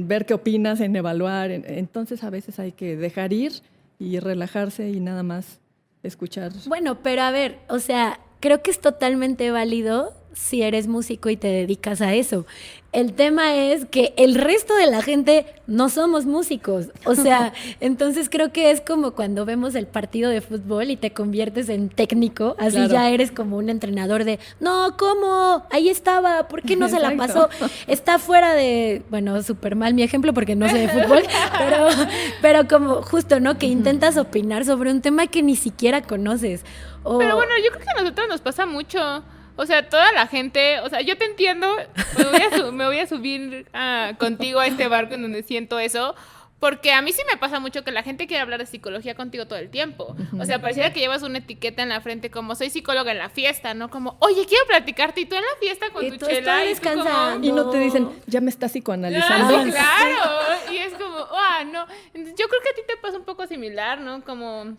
ver qué opinas, en evaluar. Entonces a veces hay que dejar ir y relajarse y nada más escuchar. Bueno, pero a ver, o sea, creo que es totalmente válido si eres músico y te dedicas a eso. El tema es que el resto de la gente no somos músicos. O sea, entonces creo que es como cuando vemos el partido de fútbol y te conviertes en técnico, así claro. Ya eres como un entrenador de, no, ¿cómo? Ahí estaba, ¿por qué no se la pasó? Está fuera de, bueno, súper mal mi ejemplo porque no sé de fútbol, pero como justo, ¿no? Que intentas opinar sobre un tema que ni siquiera conoces. Pero bueno, yo creo que a nosotros nos pasa mucho. O sea, toda la gente, o sea, yo te entiendo, me voy a subir contigo a este barco en donde siento eso, porque a mí sí me pasa mucho que la gente quiere hablar de psicología contigo todo el tiempo. O sea, pareciera que llevas una etiqueta en la frente como soy psicóloga en la fiesta, ¿no? Como, oye, quiero platicarte y tú en la fiesta con tu chela. Y no te dicen, ya me estás psicoanalizando. Sí, claro. Y es como, no. Entonces, yo creo que a ti te pasa un poco similar, ¿no? Como...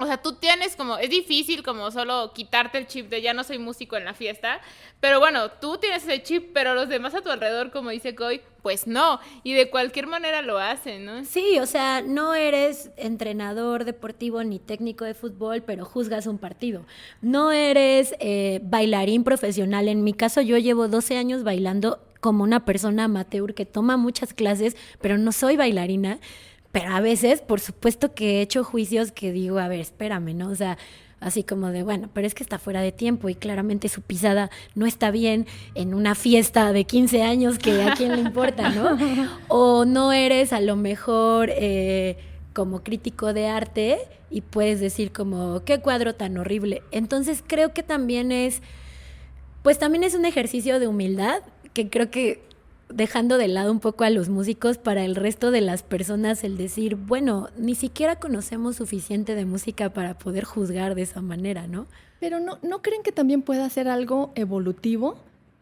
O sea, tú tienes como, es difícil como solo quitarte el chip de ya no soy músico en la fiesta, pero bueno, tú tienes ese chip, pero los demás a tu alrededor, como dice Coy, pues no, y de cualquier manera lo hacen, ¿no? Sí, o sea, no eres entrenador deportivo ni técnico de fútbol, pero juzgas un partido. No eres bailarín profesional. En mi caso, yo llevo 12 años bailando como una persona amateur que toma muchas clases, pero no soy bailarina. Pero a veces, por supuesto que he hecho juicios que digo, a ver, espérame, ¿no? O sea, así como de, bueno, pero es que está fuera de tiempo y claramente su pisada no está bien en una fiesta de 15 años que a quién le importa, ¿no? O no eres a lo mejor como crítico de arte y puedes decir como, qué cuadro tan horrible. Entonces creo que también es un ejercicio de humildad que creo que dejando de lado un poco a los músicos, para el resto de las personas el decir, bueno, ni siquiera conocemos suficiente de música para poder juzgar de esa manera, ¿no? Pero ¿no creen que también pueda ser algo evolutivo?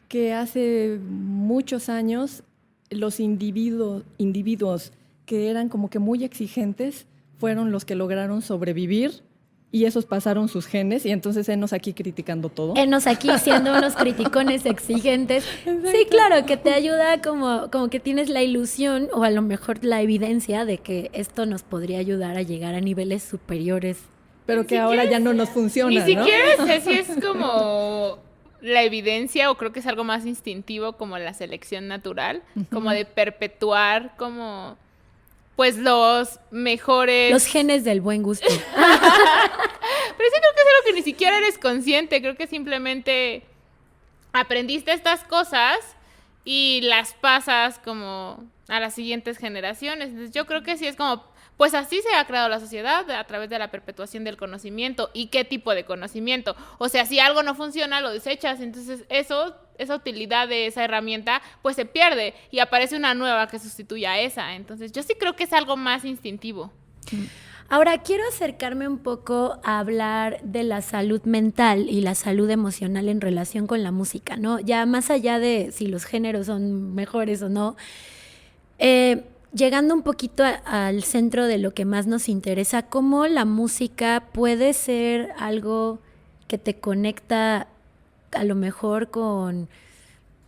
Que hace muchos años los individuos que eran como que muy exigentes fueron los que lograron sobrevivir y esos pasaron sus genes y entonces enos aquí criticando todo. Enos aquí siendo unos criticones exigentes. Exacto. Sí, claro, que te ayuda como que tienes la ilusión o a lo mejor la evidencia de que esto nos podría ayudar a llegar a niveles superiores. Pero que ahora ya no nos funciona, ni ¿no? Ni siquiera sé si es como la evidencia o creo que es algo más instintivo como la selección natural, como de perpetuar como... pues los mejores... Los genes del buen gusto. Pero sí creo que es algo que ni siquiera eres consciente. Creo que simplemente aprendiste estas cosas y las pasas como a las siguientes generaciones. Entonces yo creo que sí es como... pues así se ha creado la sociedad a través de la perpetuación del conocimiento. ¿Y qué tipo de conocimiento? O sea, si algo no funciona, lo desechas. Entonces esa utilidad de esa herramienta, pues se pierde y aparece una nueva que sustituya a esa. Entonces yo sí creo que es algo más instintivo. Ahora, quiero acercarme un poco a hablar de la salud mental y la salud emocional en relación con la música, ¿no? Ya más allá de si los géneros son mejores o no, llegando un poquito al centro de lo que más nos interesa, ¿cómo la música puede ser algo que te conecta a lo mejor con,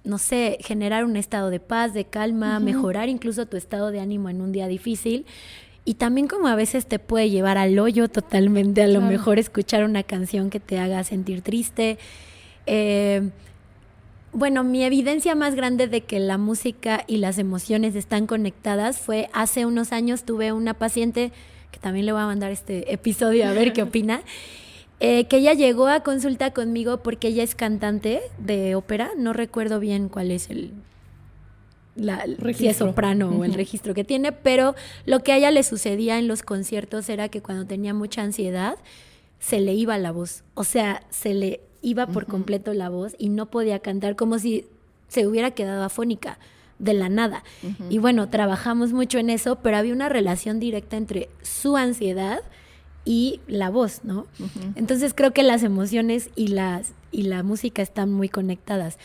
no sé, generar un estado de paz, de calma, mejorar incluso tu estado de ánimo en un día difícil? Y también como a veces te puede llevar al hoyo totalmente, a lo mejor escuchar una canción que te haga sentir triste. Bueno, mi evidencia más grande de que la música y las emociones están conectadas fue hace unos años. Tuve una paciente, que también le voy a mandar este episodio a ver qué opina, que ella llegó a consulta conmigo porque ella es cantante de ópera. No recuerdo bien cuál es si es soprano o el registro que tiene, pero lo que a ella le sucedía en los conciertos era que cuando tenía mucha ansiedad se le iba la voz. O sea, se le iba por completo la voz y no podía cantar, como si se hubiera quedado afónica de la nada. Y bueno, trabajamos mucho en eso, pero había una relación directa entre su ansiedad y la voz, ¿no? Entonces creo que las emociones y la música están muy conectadas.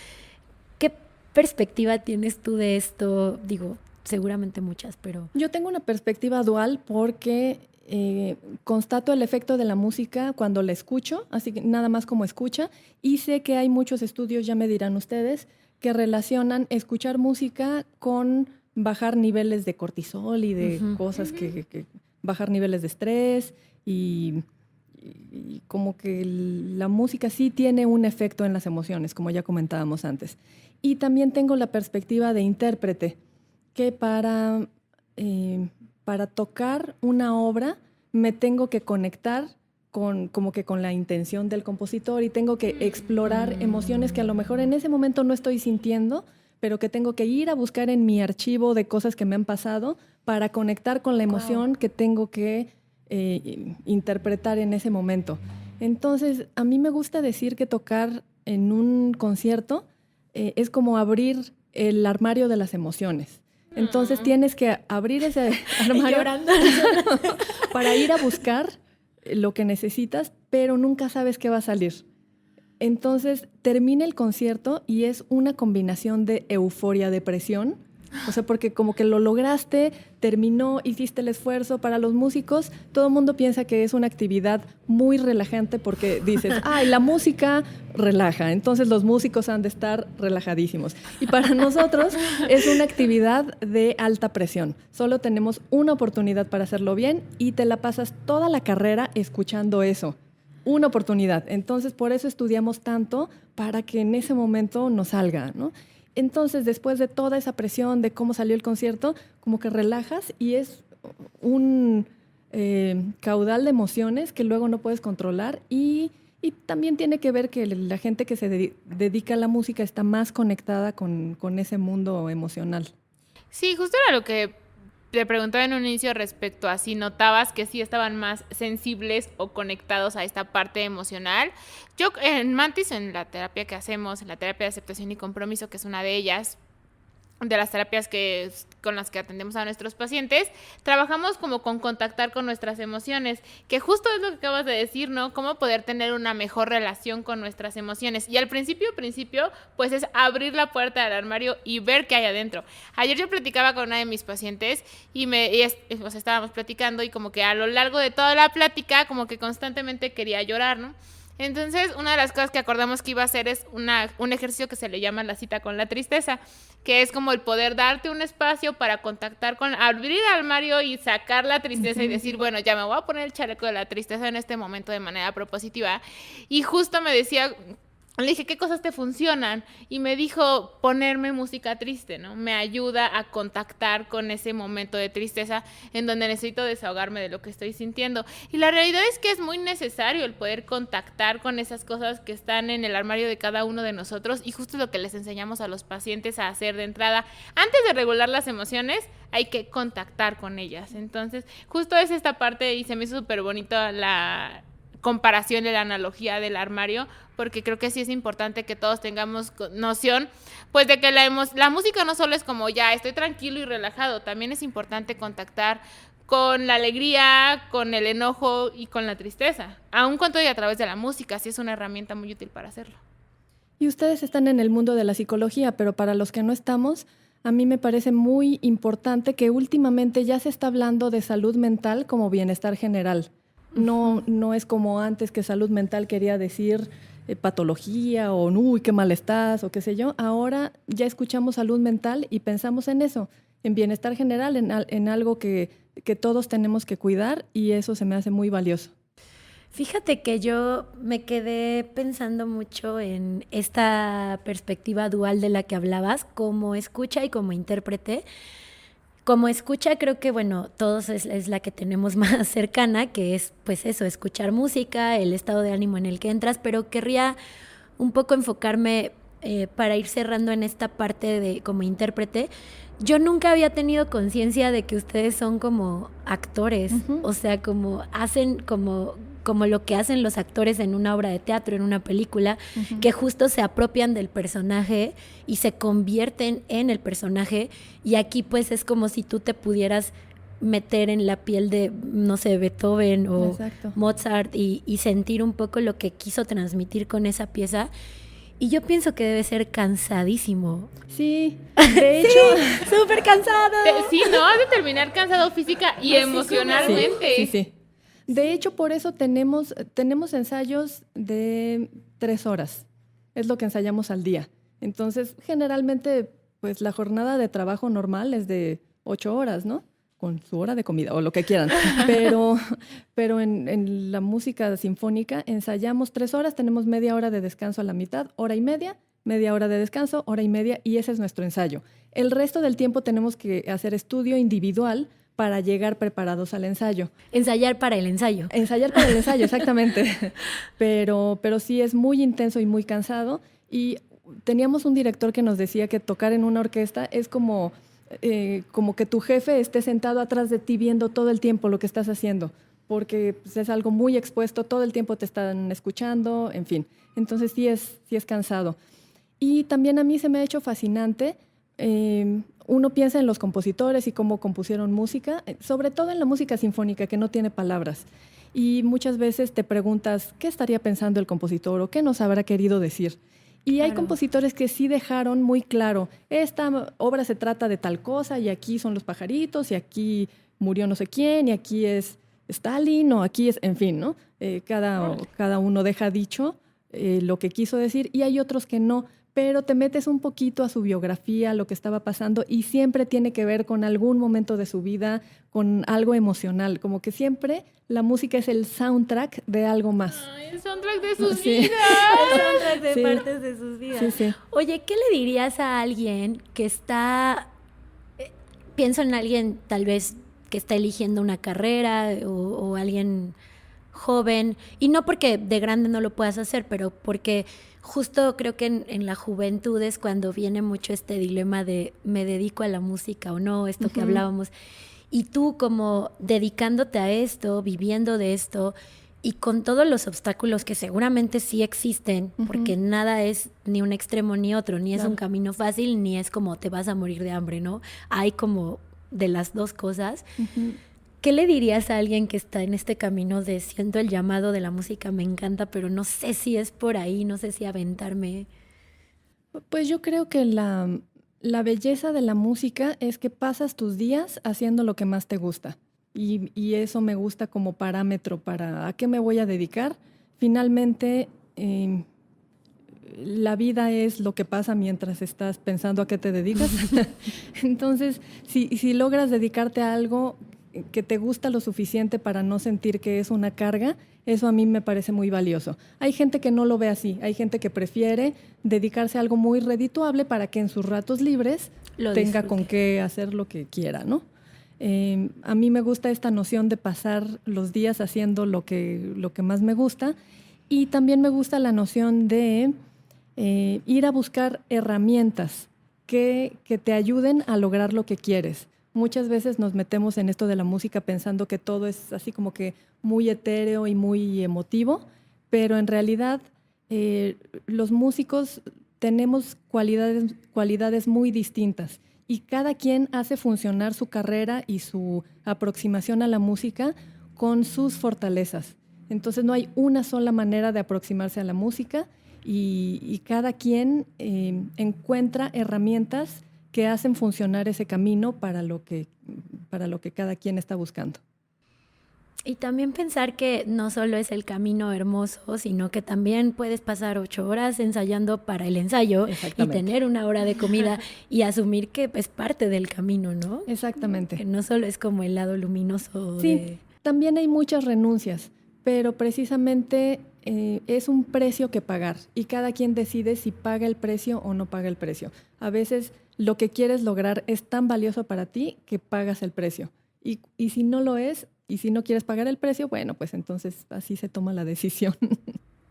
¿Qué perspectiva tienes tú de esto? Digo, seguramente muchas, pero... Yo tengo una perspectiva dual porque constato el efecto de la música cuando la escucho, así que nada más como escucha, y sé que hay muchos estudios, ya me dirán ustedes, que relacionan escuchar música con bajar niveles de cortisol y de cosas que bajar niveles de estrés y como que la música sí tiene un efecto en las emociones, como ya comentábamos antes. Y también tengo la perspectiva de intérprete, que para tocar una obra me tengo que conectar como que con la intención del compositor y tengo que explorar emociones que a lo mejor en ese momento no estoy sintiendo, pero que tengo que ir a buscar en mi archivo de cosas que me han pasado para conectar con la emoción que tengo que interpretar en ese momento. Entonces, a mí me gusta decir que tocar en un concierto es como abrir el armario de las emociones. Entonces tienes que abrir ese armario para ir a buscar lo que necesitas, pero nunca sabes qué va a salir. Entonces termina el concierto y es una combinación de euforia, depresión. O sea, porque como que lo lograste, terminó, hiciste el esfuerzo. Para los músicos, todo el mundo piensa que es una actividad muy relajante porque dices, ¡ay, la música relaja! Entonces los músicos han de estar relajadísimos. Y para nosotros es una actividad de alta presión. Solo tenemos una oportunidad para hacerlo bien y te la pasas toda la carrera escuchando eso. Una oportunidad. Entonces, por eso estudiamos tanto para que en ese momento nos salga, ¿no? Entonces, después de toda esa presión de cómo salió el concierto, como que relajas y es un caudal de emociones que luego no puedes controlar y también tiene que ver que la gente que se dedica a la música está más conectada con ese mundo emocional. Sí, justo era lo que te preguntaba en un inicio respecto a si notabas que sí estaban más sensibles o conectados a esta parte emocional. Yo en Mantis, en la terapia que hacemos, en la terapia de aceptación y compromiso, que es una de ellas, de las terapias con las que atendemos a nuestros pacientes, trabajamos como con contactar con nuestras emociones, que justo es lo que acabas de decir, ¿no? Cómo poder tener una mejor relación con nuestras emociones. Y al principio, pues es abrir la puerta del armario y ver qué hay adentro. Ayer yo platicaba con una de mis pacientes o sea, estábamos platicando y como que a lo largo de toda la plática como que constantemente quería llorar, ¿no? Entonces, una de las cosas que acordamos que iba a hacer es un ejercicio que se le llama la cita con la tristeza, que es como el poder darte un espacio para contactar abrir el armario y sacar la tristeza y decir, bueno, ya me voy a poner el chaleco de la tristeza en este momento de manera propositiva. Y justo me decía... Le dije, ¿qué cosas te funcionan? Y me dijo, ponerme música triste, ¿no? Me ayuda a contactar con ese momento de tristeza en donde necesito desahogarme de lo que estoy sintiendo. Y la realidad es que es muy necesario el poder contactar con esas cosas que están en el armario de cada uno de nosotros y justo lo que les enseñamos a los pacientes a hacer de entrada. Antes de regular las emociones, hay que contactar con ellas. Entonces, justo es esta parte y se me hizo súper bonito la comparación de la analogía del armario, porque creo que sí es importante que todos tengamos noción, pues de que la música no solo es como ya estoy tranquilo y relajado, también es importante contactar con la alegría, con el enojo y con la tristeza, aun con todo y a través de la música, sí es una herramienta muy útil para hacerlo. Y ustedes están en el mundo de la psicología, pero para los que no estamos, a mí me parece muy importante que últimamente ya se está hablando de salud mental como bienestar general. No es como antes que salud mental quería decir patología o uy, qué mal estás o qué sé yo. Ahora ya escuchamos salud mental y pensamos en eso, en bienestar general, en algo que todos tenemos que cuidar, y eso se me hace muy valioso. Fíjate que yo me quedé pensando mucho en esta perspectiva dual de la que hablabas, como escucha y como intérprete. Como escucha, creo que, bueno, todos es la que tenemos más cercana, que es, pues eso, escuchar música, el estado de ánimo en el que entras, pero querría un poco enfocarme para ir cerrando en esta parte de como intérprete. Yo nunca había tenido conciencia de que ustedes son como actores, o sea, como hacen como lo que hacen los actores en una obra de teatro, en una película, que justo se apropian del personaje y se convierten en el personaje, y aquí pues es como si tú te pudieras meter en la piel de, no sé, Beethoven o Exacto. Mozart y sentir un poco lo que quiso transmitir con esa pieza. Y yo pienso que debe ser cansadísimo. Sí, de hecho... ¡Súper cansado! Sí, ¿no? Has de terminar cansado física y emocionalmente. Sí. De hecho, por eso tenemos ensayos de 3 horas. Es lo que ensayamos al día. Entonces, generalmente, pues la jornada de trabajo normal es de 8 horas, ¿no? Con su hora de comida o lo que quieran. Pero en la música sinfónica ensayamos 3 horas, tenemos media hora de descanso a la mitad, hora y media hora de descanso, hora y media, y ese es nuestro ensayo. El resto del tiempo tenemos que hacer estudio individual para llegar preparados al ensayo. Ensayar para el ensayo. Ensayar para el ensayo, exactamente. Pero sí es muy intenso y muy cansado. Y teníamos un director que nos decía que tocar en una orquesta es como que tu jefe esté sentado atrás de ti viendo todo el tiempo lo que estás haciendo, porque pues, es algo muy expuesto, todo el tiempo te están escuchando, en fin. Entonces sí es cansado. Y también a mí se me ha hecho fascinante. Uno piensa en los compositores y cómo compusieron música, sobre todo en la música sinfónica, que no tiene palabras. Y muchas veces te preguntas, ¿qué estaría pensando el compositor o qué nos habrá querido decir? Y hay compositores que sí dejaron muy claro, esta obra se trata de tal cosa, y aquí son los pajaritos, y aquí murió no sé quién, y aquí es Stalin, o aquí es, en fin, ¿no? Cada uno deja dicho lo que quiso decir, y hay otros que no, pero te metes un poquito a su biografía, lo que estaba pasando, y siempre tiene que ver con algún momento de su vida, con algo emocional, como que siempre la música es el soundtrack de algo más. Ay, el soundtrack de sus Sí. vidas. El soundtrack de partes de sus vidas. Sí. Oye, ¿qué le dirías a alguien que está, pienso en alguien tal vez que está eligiendo una carrera o alguien joven, y no porque de grande no lo puedas hacer, pero porque justo creo que en la juventud es cuando viene mucho este dilema de me dedico a la música o no, esto que hablábamos, y tú como dedicándote a esto, viviendo de esto, y con todos los obstáculos que seguramente sí existen, porque nada es ni un extremo ni otro, ni es un camino fácil, ni es como te vas a morir de hambre, ¿no? Hay como de las dos cosas. ¿Qué le dirías a alguien que está en este camino de siento el llamado de la música, me encanta, pero no sé si es por ahí, no sé si aventarme? Pues yo creo que la belleza de la música es que pasas tus días haciendo lo que más te gusta. Y eso me gusta como parámetro para a qué me voy a dedicar. Finalmente, la vida es lo que pasa mientras estás pensando a qué te dedicas. Entonces, si logras dedicarte a algo que te gusta lo suficiente para no sentir que es una carga, eso a mí me parece muy valioso. Hay gente que no lo ve así, hay gente que prefiere dedicarse a algo muy redituable para que en sus ratos libres tenga con qué hacer lo que quiera, ¿no? A mí me gusta esta noción de pasar los días haciendo lo que más me gusta, y también me gusta la noción de ir a buscar herramientas que te ayuden a lograr lo que quieres. Muchas veces nos metemos en esto de la música pensando que todo es así como que muy etéreo y muy emotivo, pero en realidad los músicos tenemos cualidades muy distintas, y cada quien hace funcionar su carrera y su aproximación a la música con sus fortalezas. Entonces no hay una sola manera de aproximarse a la música, y cada quien encuentra herramientas que hacen funcionar ese camino para lo que cada quien está buscando. Y también pensar que no solo es el camino hermoso, sino que también puedes pasar 8 horas ensayando para el ensayo y tener 1 hora de comida y asumir que es parte del camino, ¿no? Exactamente. Que no solo es como el lado luminoso. Sí, también hay muchas renuncias, pero precisamente es un precio que pagar y cada quien decide si paga el precio o no paga el precio. A veces lo que quieres lograr es tan valioso para ti que pagas el precio. Y si no lo es, y si no quieres pagar el precio, bueno, pues entonces así se toma la decisión.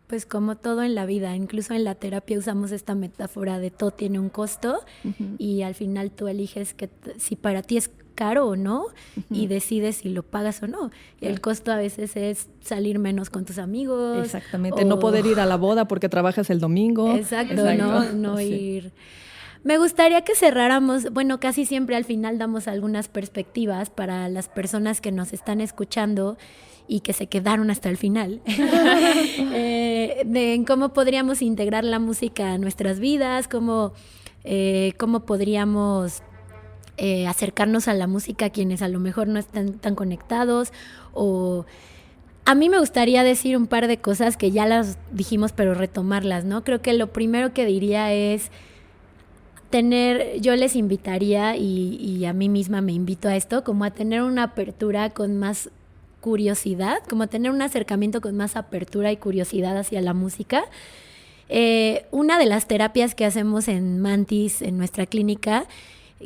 Pues como todo en la vida, incluso en la terapia usamos esta metáfora de todo tiene un costo y al final tú eliges si para ti es caro o no y decides si lo pagas o no. Y el costo a veces es salir menos con tus amigos. Exactamente, no poder ir a la boda porque trabajas el domingo. Exacto. No sí. Ir... Me gustaría que cerráramos, bueno, casi siempre al final damos algunas perspectivas para las personas que nos están escuchando y que se quedaron hasta el final, de cómo podríamos integrar la música a nuestras vidas, cómo podríamos acercarnos a la música a quienes a lo mejor no están tan conectados. O a mí me gustaría decir un par de cosas que ya las dijimos, pero retomarlas, ¿no? Creo que lo primero que diría es yo les invitaría, y a mí misma me invito a esto, como a tener una apertura con más curiosidad, como a tener un acercamiento con más apertura y curiosidad hacia la música. Una de las terapias que hacemos en Mantis, en nuestra clínica,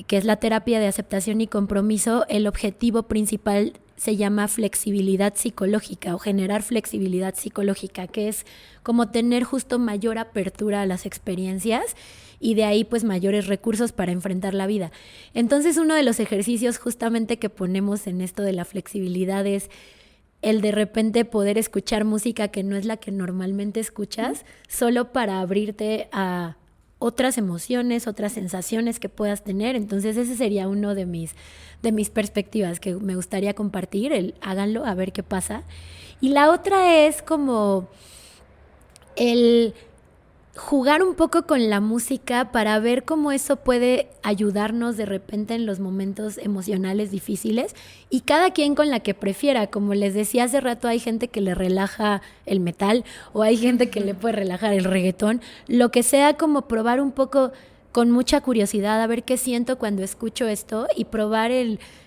que es la terapia de aceptación y compromiso, el objetivo principal se llama flexibilidad psicológica o generar flexibilidad psicológica, que es como tener justo mayor apertura a las experiencias y de ahí pues mayores recursos para enfrentar la vida. Entonces uno de los ejercicios justamente que ponemos en esto de la flexibilidad es el de repente poder escuchar música que no es la que normalmente escuchas, solo para abrirte a otras emociones, otras sensaciones que puedas tener. Entonces ese sería uno de mis perspectivas que me gustaría compartir, háganlo, a ver qué pasa. Y la otra es como el jugar un poco con la música para ver cómo eso puede ayudarnos de repente en los momentos emocionales difíciles y cada quien con la que prefiera. Como les decía hace rato, hay gente que le relaja el metal o hay gente que le puede relajar el reggaetón, lo que sea, como probar un poco con mucha curiosidad a ver qué siento cuando escucho esto y probar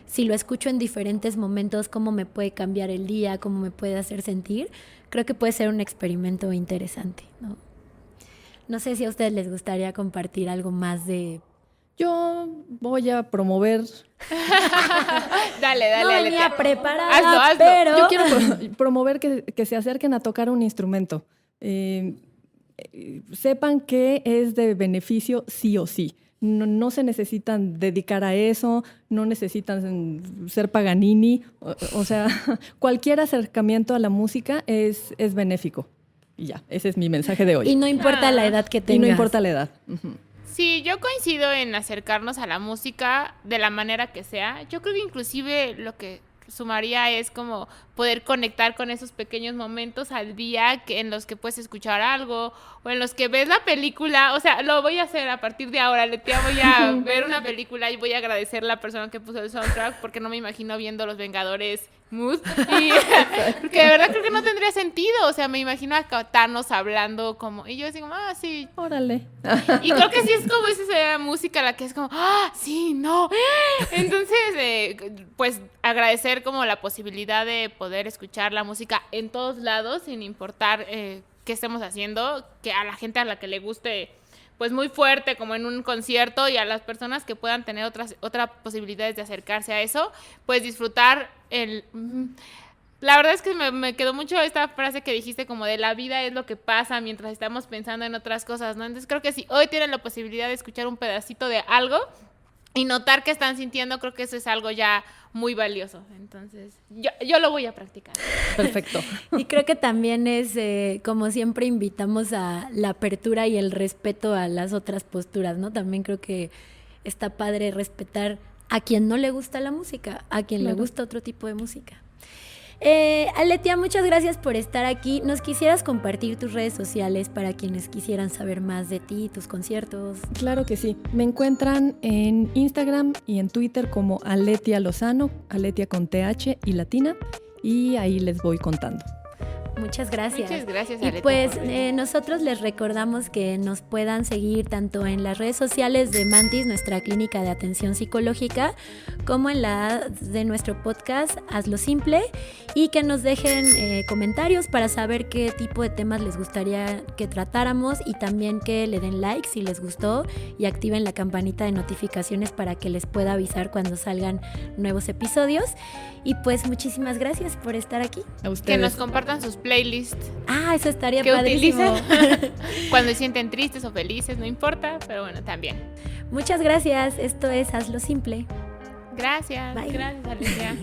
si lo escucho en diferentes momentos, cómo me puede cambiar el día, cómo me puede hacer sentir. Creo que puede ser un experimento interesante, ¿no? No sé si a ustedes les gustaría compartir algo más de... Yo voy a promover... Dale. No venía preparada, hazlo. pero... Yo quiero promover que se acerquen a tocar un instrumento. Sepan que es de beneficio sí o sí. No se necesitan dedicar a eso, no necesitan ser Paganini. O sea, cualquier acercamiento a la música es benéfico. Y ya, ese es mi mensaje de hoy. Y no importa la edad que tengas. Y no importa la edad. Uh-huh. Sí, yo coincido en acercarnos a la música de la manera que sea. Yo creo que inclusive lo que sumaría es como poder conectar con esos pequeños momentos al día en los que puedes escuchar algo o en los que ves la película. O sea, lo voy a hacer a partir de ahora. Voy a ver una película y voy a agradecer a la persona que puso el soundtrack porque no me imagino viendo Los Vengadores Mood. Porque de verdad creo que no tendría sentido. O sea, me imagino a Thanos hablando como... Y yo así como, sí. Órale. Y creo que sí es como esa música la que es como, sí, no. Entonces, pues agradecer como la posibilidad de poder escuchar la música en todos lados, sin importar qué estemos haciendo, que a la gente a la que le guste pues muy fuerte como en un concierto y a las personas que puedan tener otras posibilidades de acercarse a eso, pues disfrutar La verdad es que me quedó mucho esta frase que dijiste como de la vida es lo que pasa mientras estamos pensando en otras cosas, ¿no? Entonces creo que si hoy tienen la posibilidad de escuchar un pedacito de algo y notar qué están sintiendo, creo que eso es algo ya muy valioso. Entonces, yo lo voy a practicar. Perfecto. Y creo que también es, como siempre, invitamos a la apertura y el respeto a las otras posturas, ¿no? También creo que está padre respetar a quien no le gusta la música, a quien le gusta otro tipo de música. Aletia, muchas gracias por estar aquí. ¿Nos quisieras compartir tus redes sociales para quienes quisieran saber más de ti, tus conciertos? Claro que sí. Me encuentran en Instagram y en Twitter como Aletia Lozano, Aletia con TH y latina, y ahí les voy contando. Muchas gracias. Muchas gracias, Y Aletia, pues por venir. nosotros les recordamos que nos puedan seguir tanto en las redes sociales de Mantis, nuestra clínica de atención psicológica, como en la de nuestro podcast Hazlo Simple, y que nos dejen comentarios para saber qué tipo de temas les gustaría que tratáramos, y también que le den like si les gustó y activen la campanita de notificaciones para que les pueda avisar cuando salgan nuevos episodios. Y pues muchísimas gracias por estar aquí. A ustedes. Que nos compartan sus playlists Eso estaría que padrísimo. utilizan cuando se sienten tristes o felices, no importa, pero bueno, también. Muchas gracias. Esto es Hazlo Simple. Gracias, Bye. gracias, Alicia.